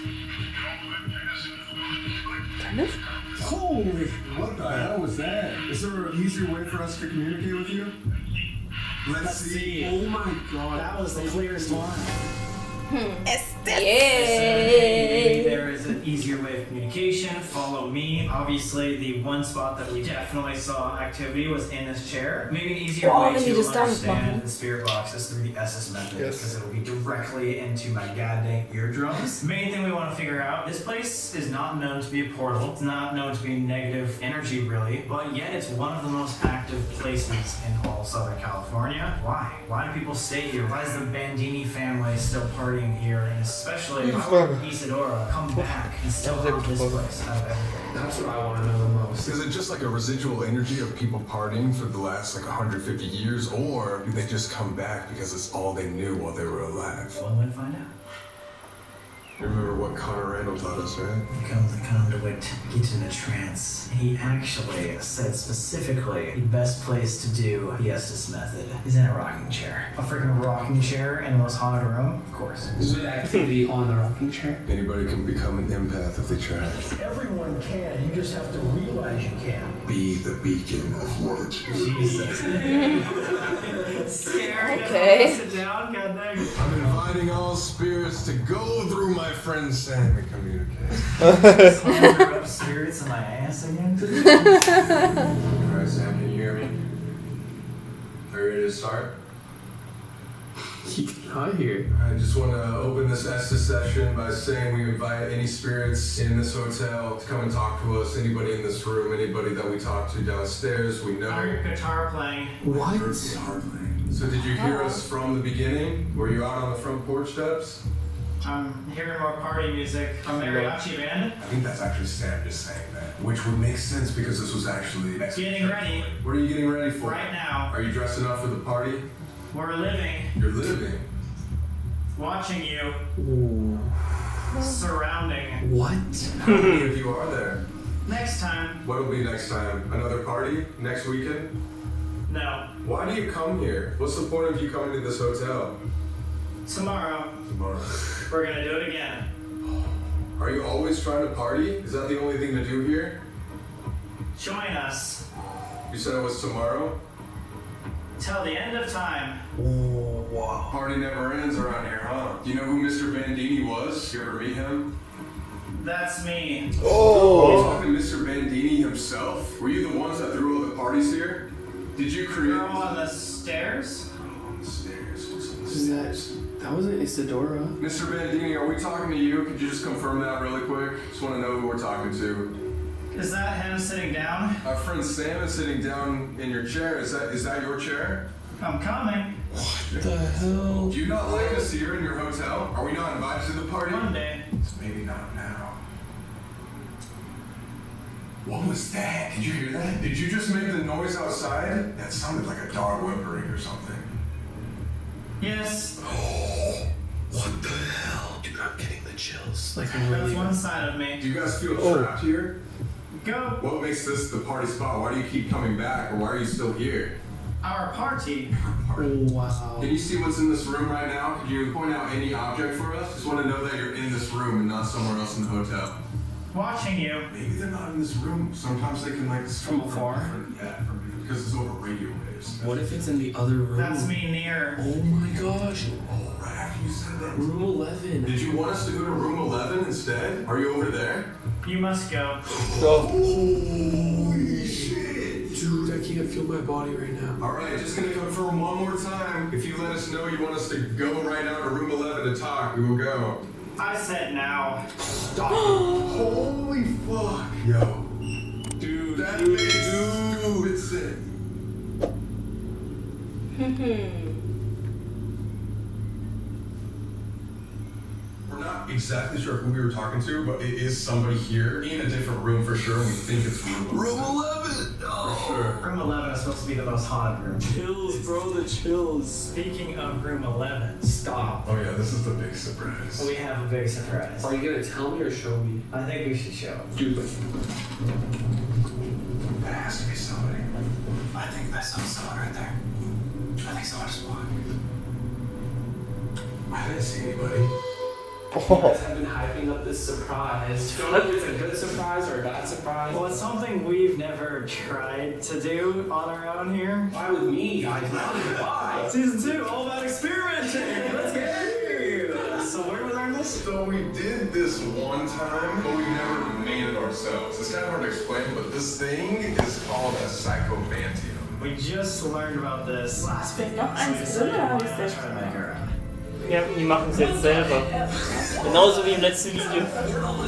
S4: Holy, what the hell was that? Is there an easier way for us to communicate with you? Let's see.
S5: Oh my god. That was the clearest one.
S1: Yay!
S5: There is an easier way of communication. Follow me. Obviously, the one spot that we definitely saw activity was in this chair. Maybe an easier way
S1: wenn die
S5: to
S1: das damit
S5: understand
S1: machen.
S5: the spirit box is through the SS method,
S3: Yes.
S5: because it will be directly into my goddamn eardrums. Main thing we want to figure out: this place is not known to be a portal. It's not known to be negative energy, really, but yet it's one of the most active places in all Southern California. Why? Why do people stay here? Why is the Bandini family still partying here? And especially, why would Isadora come back and still have this place out of everything?
S6: That's what I want to know the most.
S4: Is it just like a residual energy of people partying for the last like 150 years, or do they just come back because it's all they knew while they were alive?
S5: One way to find out.
S4: You remember what Connor Randall taught us, right?
S5: Come to conduit, get in a trance. He actually said specifically the best place to do the Estes method is in a rocking chair. A freaking rocking chair in the most haunted room? Of course.
S6: Is it activity on the rocking chair?
S4: Anybody can become an empath if they try.
S7: Everyone can, you just have to realize you can.
S4: Be the beacon of light.
S5: Jesus. Scared.
S1: Okay.
S5: Sit down, god dang.
S4: I'm inviting all spirits to go through my friend Sam and communicate.
S5: Conjure up spirits in my ass again?
S4: Alright, Sam, can you hear me? Are you ready to start?
S6: He cannot hear.
S4: I just want to open this Estes session by saying we invite any spirits in this hotel to come and talk to us. Anybody in this room, anybody that we talk to downstairs, we know.
S5: I heard guitar playing.
S6: What?
S4: Guitar playing. So did you hear us from the beginning? Were you out on the front porch steps?
S5: I'm hearing more party music. A mariachi band.
S4: I think that's actually Sam just saying that, which would make sense because this was actually
S5: Getting ready.
S4: What are you getting ready for?
S5: Right now.
S4: Are you dressing up for the party?
S5: We're living.
S4: You're living.
S5: Watching you. Surrounding.
S6: What?
S4: How many of you are there?
S5: Next time.
S4: What'll be next time? Another party? Next weekend?
S5: No.
S4: Why do you come here? What's the point of you coming to this hotel?
S5: Tomorrow.
S4: Tomorrow.
S5: We're gonna do it again.
S4: Are you always trying to party? Is that the only thing to do here?
S5: Join us.
S4: You said it was tomorrow?
S5: Till the end of time.
S3: Wow.
S4: Party never ends around here, huh? Do you know who Mr. Bandini was? You ever meet him?
S5: That's me.
S4: Are you
S3: Oh!
S4: talking to Mr. Bandini himself? Were you the ones that threw all the parties here? Did you create?
S5: Girl on the stairs.
S4: On the stairs. What's on the
S6: Is
S4: stairs?
S6: that wasn't Isadora.
S4: Mr. Bandini, are we talking to you? Could you just confirm that really quick? Just want to know who we're talking to.
S5: Is that him sitting down?
S4: Our friend Sam is sitting down in your chair. Is that your chair?
S5: I'm coming.
S4: What the hell? Do you not like us here in your hotel? Are we not invited to the party?
S5: One day.
S4: Maybe not now. What was that? Did you hear that? Did you just make the noise outside? That sounded like a dog whimpering or something.
S5: Yes.
S4: What the hell? Dude, I'm getting the chills.
S5: Like that's one side of me.
S4: Do you guys feel trapped here?
S5: Go.
S4: What makes this the party spot? Why do you keep coming back? Or why are you still here?
S5: Our party.
S6: Wow.
S4: Can you see what's in this room right now? Could you point out any object for us? Just want to know that you're in this room and not somewhere else in the hotel.
S5: Watching you.
S4: Maybe they're not in this room. Sometimes they can like
S6: From afar?
S4: Because it's over radio waves.
S6: What if it's in the other room?
S5: That's me near.
S6: Oh my gosh.
S4: Oh, right after you said that.
S6: Room 11.
S4: Did you want us to go to room 11 instead? Are you over there?
S5: You must go.
S4: Holy shit.
S6: Dude, I can't feel my body right now.
S4: Alright, just gonna confirm one more time. If you let us know you want us to go right now to room 11 to talk, we will go.
S5: I said now.
S4: Stop. Holy fuck. Yo. Dude, that makes stupid sense. We're not exactly sure who we were talking to, but it is somebody here in a different room for sure, and we think it's room 11. Room 11! Oh. For sure.
S5: Room 11 is supposed to be the most haunted room.
S6: Chills, bro, the chills.
S5: Speaking of room 11, stop.
S4: Oh yeah, this is the big surprise.
S5: We have a big surprise.
S6: Are you gonna tell me or show me?
S5: I think we should show.
S6: Dude,
S4: That has to be somebody.
S5: I think I saw someone right there. I think someone just walked.
S4: I didn't see anybody.
S6: you guys have been hyping up this surprise. Don't know if it's a good surprise or a bad surprise.
S5: Well, it's something we've never tried to do on our own here.
S6: Why with me, guys? Why?
S5: Season 2, all about experimenting. Let's get here. So where was our list?
S4: So we did this one time, but we never made it ourselves. It's kind of hard to explain, but this thing is called a psychomantium.
S5: We just learned about this last
S1: Fällt noch eins drin, oder habe ich es
S5: try to make our own.
S2: Ja, die machen es jetzt selber. Genauso wie im letzten Video.
S6: Is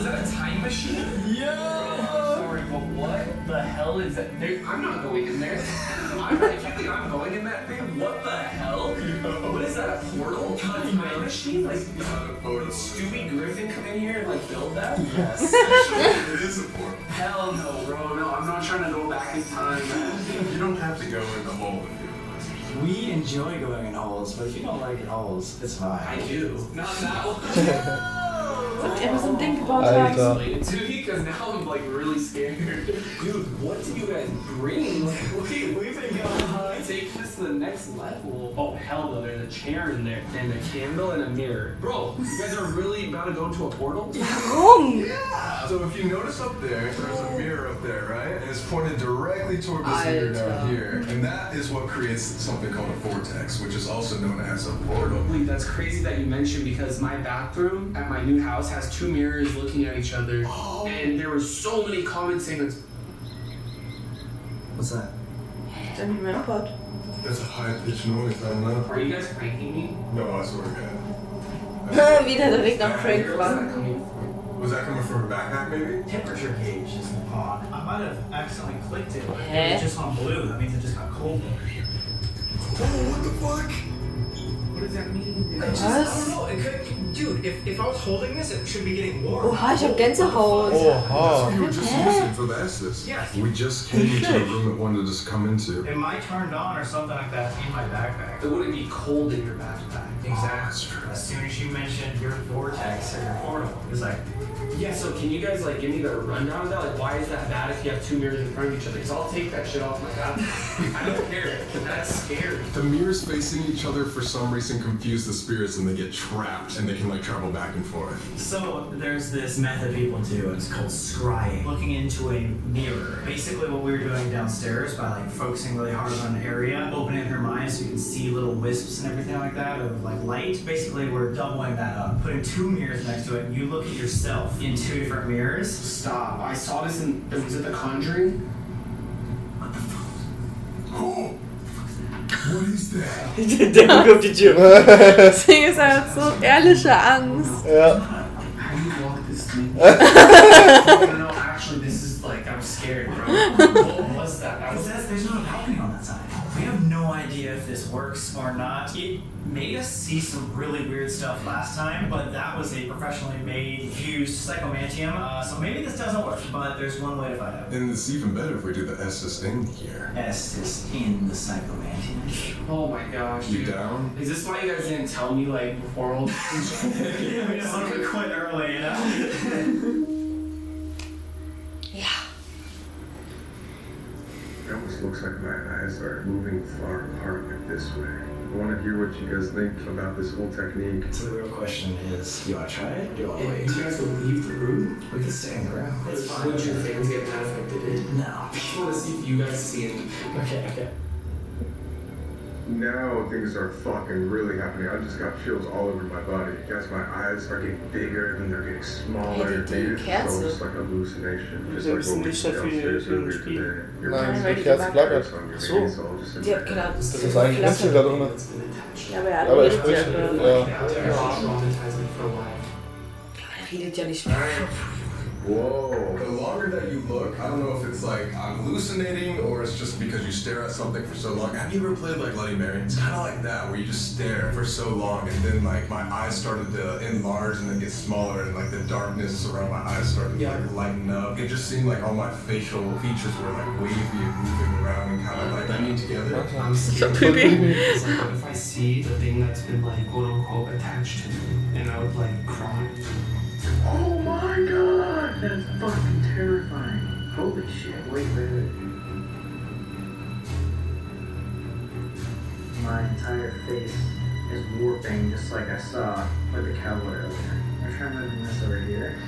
S6: that a time machine?
S5: Yeah.
S6: Sorry, but what the hell is that? I'm not going in there. If you think I'm going in that thing, what the hell? What is that, a portal? A time machine? Like, did Stewie Griffin come in here and like build that?
S5: Yes.
S4: It is a portal.
S6: Hell no, bro. No, I'm not trying to go back in time.
S4: You don't have to go in the hole if you want.
S5: We enjoy going in holes, but if you don't like holes, it's fine.
S6: I do. Not that one.
S1: Habt ihr mal so ein Ding gebaut haben?
S6: Explain it to me, because now I'm like really scared. Dude, what did you guys bring? Like, we've been going high. Take this to the next level. Oh, hell no, there's a chair in there, and a candle and a mirror. Bro, you guys are really about to go into a portal?
S1: Warum?
S4: Yeah. So if you notice up there, there's a mirror up there, right? And it's pointed directly toward this mirror down here. And that is what creates something called a vortex, which is also known as a portal.
S6: Wait, that's crazy that you mentioned, because my bathroom at my new house has two mirrors looking at each other.
S4: Oh.
S6: And there were so many comments saying that.
S5: What's that?
S1: Dann nicht mehr Pod.
S4: That's a high-pitched noise, I don't know.
S6: Are you guys pranking me?
S4: No, I swear to God.
S1: Wieder direkt am Prank
S6: Where's
S1: war.
S6: that coming from?
S4: Was that coming from a backpack, maybe?
S5: Temperature gauge is in the pod. I might have accidentally clicked it, but it
S1: Hä?
S5: was just on blue. That means it just got cold over here.
S4: Oh, what the fuck?
S6: What does that mean?
S1: Was?
S5: I don't know. It could, dude, if I was holding this, it should be getting warm.
S1: Oha, ich hab Gänsehaut.
S4: That's what you were just using for the Estes.
S5: Yes.
S4: We just came into the room it wanted us to come into.
S5: It might turned on or something like that in my backpack.
S6: It wouldn't be cold in your backpack.
S4: That's true.
S5: As soon as you mentioned your vortex or your portal, it was like,
S6: Yeah, so can you guys like give me the rundown of that? Like, why is that bad if you have two mirrors in front of each other? Because I'll take that shit off my bathroom. I don't care. That's scary.
S4: The mirrors facing each other for some reason confuse the spirits and they get trapped and they can like travel back and forth.
S5: so there's this method people do, and it's called scrying. Looking into a mirror. Basically what we were doing downstairs by like focusing really hard on an area, opening her mind so you can see little wisps and everything like that of like light. Basically we're doubling that up, putting two mirrors next to it, and you look at yourself in two different mirrors.
S6: Stop. I saw this in, was it The Conjuring?
S5: What the fuck?
S4: Oh, what is that?
S2: Der guckt auf die Tür.
S1: Deswegen ist halt so ehrliche Angst.
S2: Ja.
S6: How do you walk this thing? No, actually, this is like, I'm scared, bro.
S5: What was
S6: that?
S5: Because there's not a balcony on that side. We have no idea if this works or not. It made us see some really weird stuff last time, but that was a professionally made fused psychomantium. So maybe this doesn't work, but there's one way to find out.
S4: And it's even better if we do the Estes in here.
S5: Estes in the psychomantium.
S6: Oh my gosh,
S4: You
S6: dude.
S4: down?
S6: Is this why you guys didn't tell me like before all?
S5: Yeah, we just wanted to quit early, you know?
S1: Ja.
S9: It almost looks like my eyes are moving far apart like this way. I want to hear what you guys think about this whole technique.
S5: So the real question is, do you want to try it or do you want to
S6: If
S5: wait?
S6: you guys will leave the room,
S5: We can stay around. It's fine.
S6: would your fans get that affected?
S5: No.
S6: I just want to see if you guys see it.
S5: Okay.
S9: Now things are fucking really happening. I just got chills all over my body. Guys, my eyes are getting bigger, then they're getting smaller.
S1: Hey, die
S9: Maybe it's
S1: Kerze.
S9: almost like a hallucination. Just
S2: Wir
S9: like
S2: wissen
S9: what we
S2: nicht so
S9: see
S2: viel
S9: downstairs
S2: über
S9: earlier
S2: das Spiel.
S9: today. Your
S1: Nein,
S9: mind's
S1: weil
S9: just
S1: die Kerze
S9: flackert
S1: flackert.
S9: on your
S10: So.
S9: face, all just in
S1: Die hat
S9: there.
S1: gerade
S10: Das ist eigentlich Rätsel da drin.
S1: Ja, aber er
S10: Aber er
S1: redet
S10: spricht,
S1: ja.
S10: ja.
S6: Traumatizing for life.
S1: Er redet ja nicht.
S4: Whoa. The longer that you look, I don't know if it's like I'm hallucinating or it's just because you stare at something for so long. Have you ever played like Bloody Mary? It's kind of like that, where you just stare for so long and then like my eyes started to enlarge and then get smaller and like the darkness around my eyes started to like lighten up. It just seemed like all my facial features were like wavy and moving around and kind of like bending together.
S6: I'm scared. It's like, what if I see the thing that's been like quote unquote attached to me and I would like cry?
S8: Oh my god, that's fucking terrifying. Holy shit, wait. My entire face is warping just like I saw with the cowboy earlier. I'm trying to move this over here.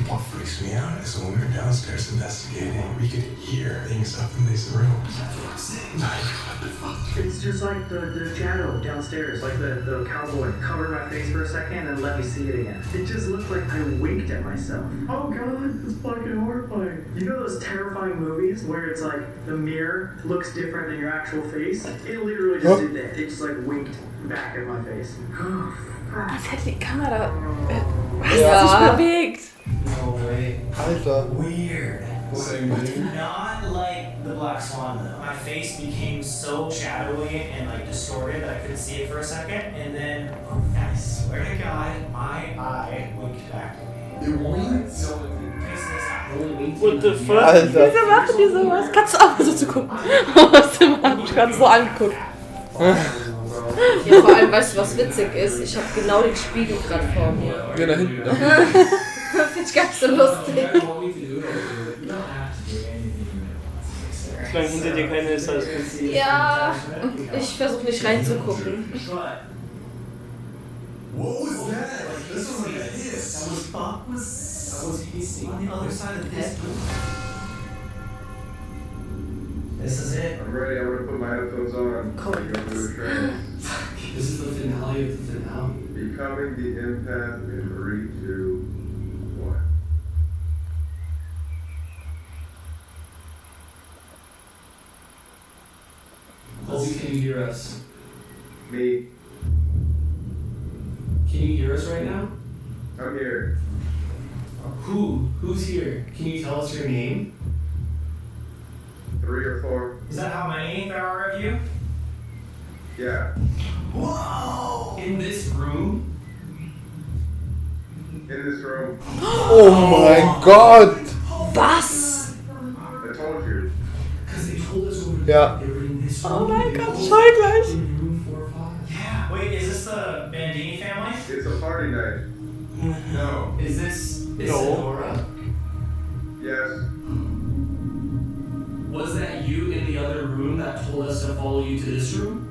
S4: What freaks me out is when we were downstairs investigating, we could hear things up in these rooms. Like, what the fuck?
S8: It's just like the shadow downstairs, like the cowboy covered my face for a second and let me see it again. It just looked like I winked at myself. Oh god, it's fucking horrifying. You know those terrifying movies where it's like the mirror looks different than your actual face? It literally just did that. It just like winked back at my face.
S1: Was hätte die Kamera was
S10: Ja.
S1: sich bewegt?
S5: No way.
S10: Alter.
S5: Weird.
S4: Same thing.
S5: Not like the Black Swan though. My face became so shadowy and like distorted that I couldn't see it for a second, and then I swear to God, my eye winked back at me.
S4: It winked?
S2: What the fuck?
S10: Alter.
S1: Wieso machen die sowas? Kannst du auch mal so zu gucken? Was du machst, gerade so angeguckt. Ja, vor allem, weißt du, was witzig ist? Ich habe genau den Spiegel gerade vor mir.
S10: Geh da hinten. Ja.
S1: Finde ich gar nicht so lustig.
S2: Solange hinter dir keiner ist, alles gut.
S1: Ja, ich versuche nicht reinzugucken.
S4: What was that? This was like a hiss.
S5: That was hissing on the other side of the pit. This is it.
S9: I'm ready. I'm gonna put my headphones on.
S1: Cool.
S9: Go through the train.
S6: This is the finale of the finale.
S9: Becoming the empath in 3, 2, 1.
S6: Colby, can you hear us?
S9: Me,
S6: Can you hear us right now?
S9: I'm here.
S6: Who's here? Can you tell us your name?
S9: 3 or 4.
S5: Is that how many there are of you?
S9: Yeah.
S5: Whoa!
S6: In this room?
S9: In this room.
S10: Oh mein Gott!
S1: Was?
S9: I told you.
S6: Because they told us over
S10: Ja.
S6: they were in this room.
S1: Oh mein
S6: They
S1: Gott,
S6: told us
S1: schau gleich.
S6: in room 405.
S5: Yeah. Wait, is this the Bandini family?
S9: It's a party night.
S4: No.
S6: Is this
S2: No.
S6: Nora?
S9: Yes.
S6: Was that you in the other room that told us to follow you to this room?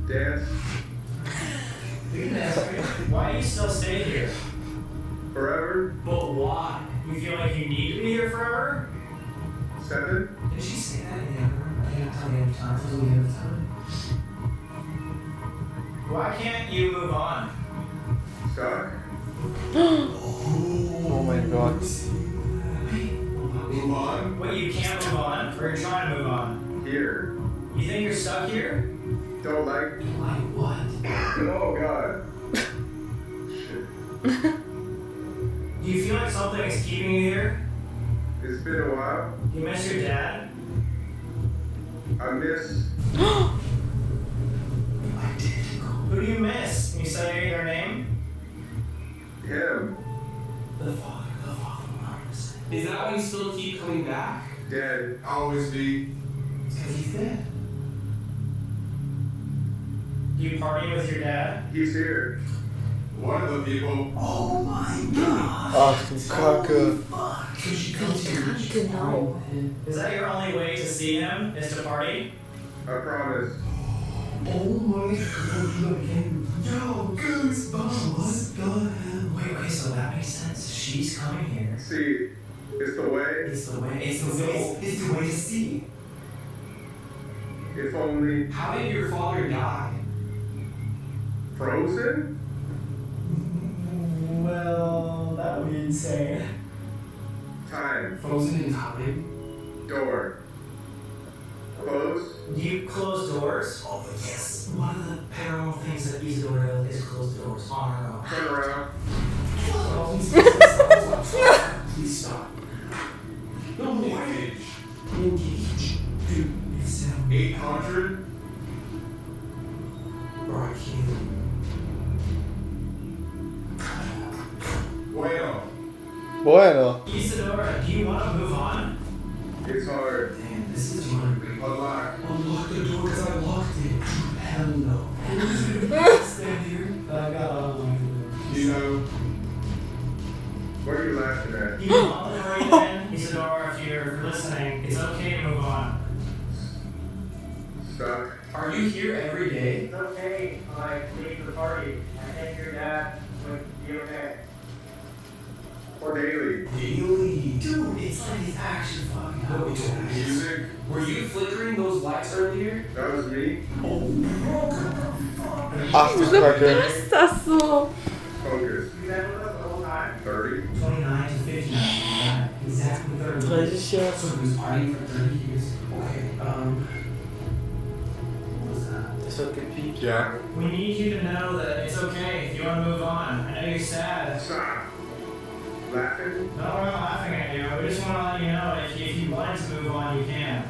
S9: Dance.
S5: Why do you still stay here?
S9: Forever.
S5: But why? You feel like you need to be here forever?
S9: 7.
S5: Did she say that in the other room? I didn't tell me any time. Tell me every time. Why can't you move on?
S9: Stuck.
S10: Oh mein Gott.
S4: Move on.
S5: Wait, you can't move on? Or you're trying to move on?
S9: Here.
S5: You think you're stuck here?
S9: Don't like.
S6: Like what?
S9: Oh god. Shit.
S5: Do you feel like something is keeping you here?
S9: It's been a while.
S5: You miss your dad?
S9: I miss.
S5: Who do you miss? Can you say their name?
S9: Him.
S5: The father loves.
S6: Is that why you still keep coming back?
S9: Dead.
S4: Always be.
S5: It's because he's dead. Do you party with your dad?
S9: He's here.
S4: One of the people.
S5: Oh my god.
S10: Ach du Kacke.
S1: Genau.
S5: Is that your only way to see him? Is to party?
S9: I promise.
S5: Oh my god. Yo, goosebumps. What the hell? Wait, okay, so that makes sense. She's coming here.
S9: See, it's the way.
S5: It's the way. It's the way to see.
S9: If only.
S6: How did your father die?
S9: Frozen?
S5: Well, that would be insane.
S9: Time.
S6: Frozen in time?
S9: Door. Close.
S5: Do you close doors? Oh, yes. One of the paranormal things that Isadora does is close doors on her own.
S9: Turn around.
S6: Please stop. No, engage. Engage.
S5: Dude, it's
S4: 800?
S6: Bro, I can't.
S4: Bueno.
S10: Bueno.
S5: Isadora, do you want to move on?
S9: It's hard.
S5: Damn, this is hard.
S4: Unlock.
S6: Unlock the door because I locked it.
S5: Hell no.
S6: Stand here.
S5: I got
S4: You know,
S9: What are you laughing at?
S5: You want the door then? Isadora, if you're listening, it's okay to move on.
S9: Stuck.
S6: Are you here every day?
S5: It's okay. I leave the party. I think your dad would be okay.
S9: Or daily.
S6: Daily.
S5: Dude, it's like he's actually fucking up.
S4: music.
S6: Were you flickering those lights earlier?
S9: That was me.
S10: Ach du Kacke.
S1: Ist das so?
S9: Focus.
S5: You been with us the whole time?
S9: 30.
S5: 29 to 59. Exactly 30.
S1: 30 Jahre.
S6: So he was partying for 30 years. Okay,
S5: What was that?
S6: das wird gepiept.
S10: Ja.
S5: We need you to know that it's okay if you want to move on. I know you're sad.
S9: Stop. Laughing.
S5: No, we're not laughing at you. We just want to let you know if you wanted to move on, you can.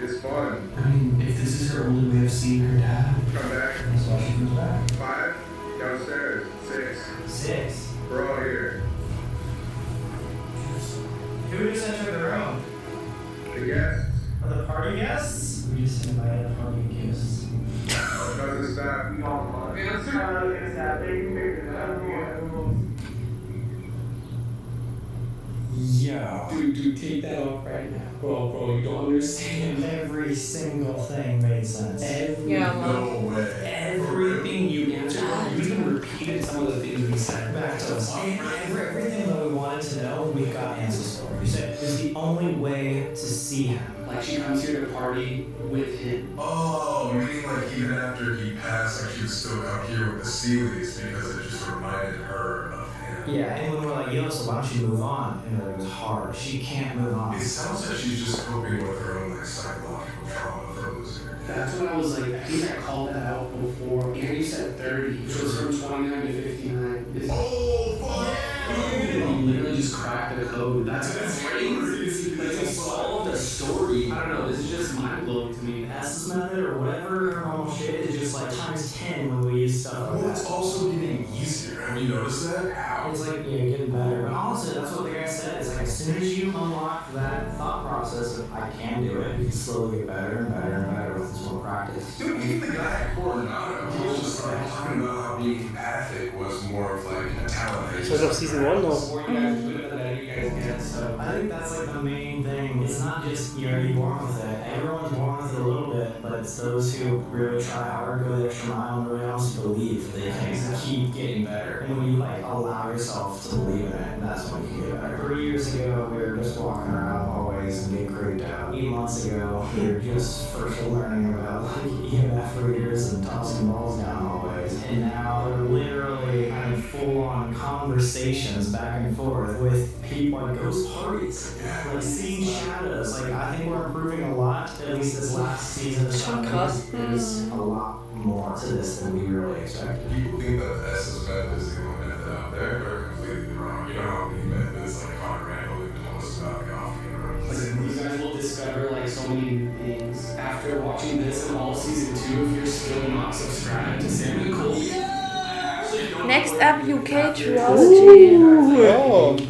S9: It's fun.
S6: I mean, if this is her only way of seeing her dad,
S9: Come back.
S5: That's why she comes back.
S9: 5. Downstairs. 6.
S5: 6.
S9: We're all here.
S5: Who just entered the room?
S9: The guests.
S5: Are the party guests? We just invited the party guests.
S9: Doesn't stop.
S5: Yo.
S6: dude, take that off right now. Bro, you don't understand.
S5: Every single thing made sense.
S1: Ja, Mann.
S4: No way.
S6: Everything you answered, you even repeated some of the things we said.
S5: Back to us. Everything that we wanted to know, we got answers for. You said it was the only way to see him.
S6: Like she comes here to party with him.
S4: Oh, meaning like even after he passed, like she would still come here with the Seeleys because it just reminded her of him.
S5: Yeah, and when we're like, yo, so why don't you move on? And it was hard. She can't move on.
S4: It sounds like she's just coping with her own like psychological trauma for losing her.
S6: That's when I was like, I think I called that out before. And you said 30, which was from 29 to 59. It's,
S4: Oh, fuck!
S6: you literally just cracked the code. That's crazy. Like, you solved a story. I don't know, this is just mind blowing to me.
S5: Estes method or whatever her normal shit is just like times 10 when we use stuff like
S4: Well, it's
S5: that.
S4: also getting easier. Have you noticed that? How?
S5: It's like, yeah, getting better. But honestly, that's what the guy said. It's like as soon as you unlock that thought process of I can do it, you can slowly get better and better and better with this more practice.
S4: Dude, even the guy at Coronado, he was just like talking about how being empathic was more of like a talent.
S2: Das war doch Season 1 noch.
S6: The more you guys do it, the better you guys get. So
S5: I think that's like the main thing. It's not just you're born with it. Everyone's born with it a little bit, but it's those who really try hard, go the extra mile, and really honestly believe they can keep getting better. And when you like allow yourself to believe in it, that's when you can get better. 3 years ago, we were just walking around hallways and getting creeped out. 8 months ago, we were just first learning about like EMF readers and tossing balls down hallways. And now they're literally having full-on conversations back and forth with people at ghost parties. Like seeing shadows. Like I think we're improving a lot. At least this last season of Schaut is a lot more to this than we really expected.
S4: People think that the Estes method is the only method out there. They're completely wrong. You know how many methods like Conrad only told us about the
S6: discover like so many things after watching this and all season 2 if you're still not subscribed to Sam Colby.
S1: Next up, UK Trilogy.
S10: Ja.
S2: UK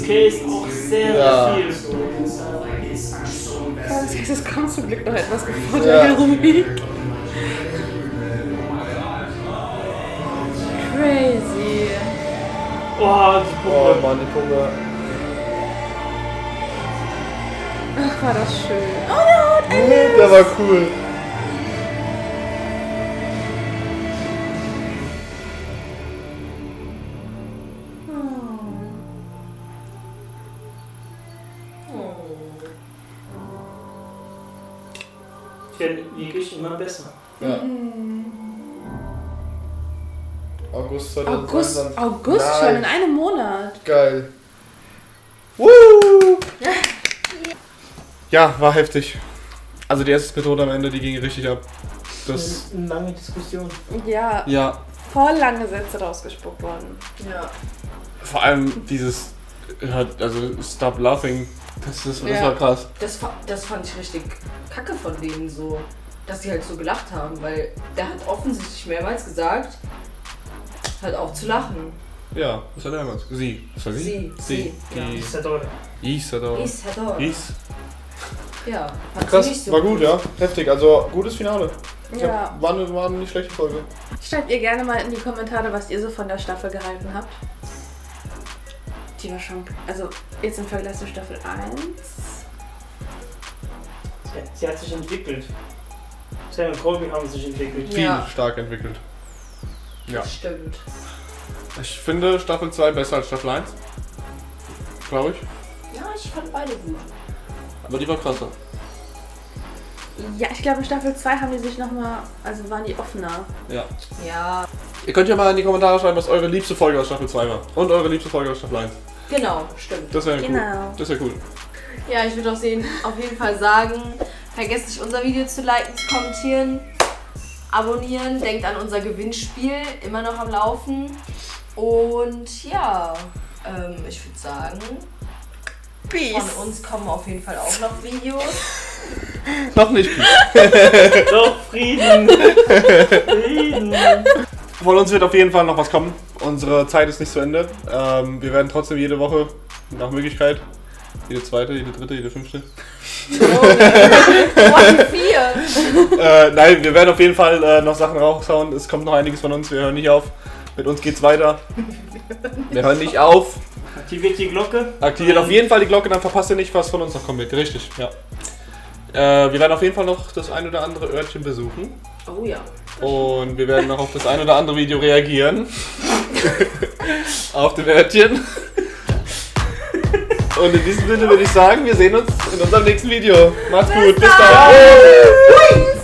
S2: ist auch sehr viel.
S1: Es kommt zum Glück noch etwas gefunden, Jeremy. Crazy.
S2: Oh, die Puppe.
S10: Oh Mann, die Puppe.
S1: Ach, war das schön. Oh no,
S10: Der war cool.
S2: Ich werde wirklich immer besser.
S10: Ja. August 2022.
S1: August
S10: Nice.
S1: schon in einem Monat.
S10: Geil. Woo!
S3: Ja, war heftig. Also die erste Methode am Ende, die ging richtig ab. Das.
S2: Eine lange Diskussion.
S1: Ja,
S3: Ja.
S1: voll lange Sätze rausgespuckt worden. Ja.
S3: Vor allem dieses. Also Stop Laughing. Das war krass.
S11: Das fand ich richtig kacke von denen so, dass sie halt so gelacht haben, weil der hat offensichtlich mehrmals gesagt, halt auch zu lachen.
S3: Ja, was hat er damals? Sie. Was war sie?
S11: Sie.
S2: Ja, Isadora.
S11: Isadora. Ja, fand
S10: Krass,
S11: sie nicht so
S10: war gut, ja. Heftig, also gutes Finale.
S1: Ja.
S10: War eine nicht schlechte Folge.
S1: Schreibt ihr gerne mal in die Kommentare, was ihr so von der Staffel gehalten habt. Die war schon, also jetzt im Vergleich zu Staffel 1.
S2: Sie hat sich entwickelt. Sam und Colby haben sich entwickelt.
S3: Viel stark entwickelt. Ja.
S11: Das stimmt.
S3: Ich finde Staffel 2 besser als Staffel 1. Glaube ich.
S11: Ja, ich fand beide gut.
S3: Aber die war krasser.
S1: Ja, ich glaube in Staffel 2 haben die sich nochmal, also waren die offener.
S3: Ja.
S11: Ja.
S3: Ihr könnt ja mal in die Kommentare schreiben, was eure liebste Folge aus Staffel 2 war. Und eure liebste Folge aus Staffel 1.
S11: Genau, stimmt.
S3: Das wäre
S1: Genau.
S3: cool. Das wäre cool.
S11: Ja, ich würde auf jeden Fall sagen, vergesst nicht unser Video zu liken, zu kommentieren, abonnieren, denkt an unser Gewinnspiel, immer noch am Laufen. Und ja, ich würde sagen, von uns kommen auf jeden Fall auch noch Videos.
S3: Noch nicht.
S2: Doch, Frieden. Frieden.
S3: Von uns wird auf jeden Fall noch was kommen. Unsere Zeit ist nicht zu Ende. Wir werden trotzdem jede Woche nach Möglichkeit, jede zweite, jede dritte, jede fünfte. Nein, wir werden auf jeden Fall noch Sachen raushauen. Es kommt noch einiges von uns. Wir hören nicht auf. Mit uns geht's weiter. Wir hören nicht auf.
S2: Aktiviert die Glocke.
S3: Aktiviert auf jeden Fall die Glocke, dann verpasst ihr nicht, was von uns noch kommt. Richtig, ja. Wir werden auf jeden Fall noch das ein oder andere Örtchen besuchen.
S11: Oh ja.
S3: Und wir werden noch auf das ein oder andere Video reagieren. Auf dem Örtchen. Und in diesem Sinne würde ich sagen, wir sehen uns in unserem nächsten Video. Macht's gut, bis dann.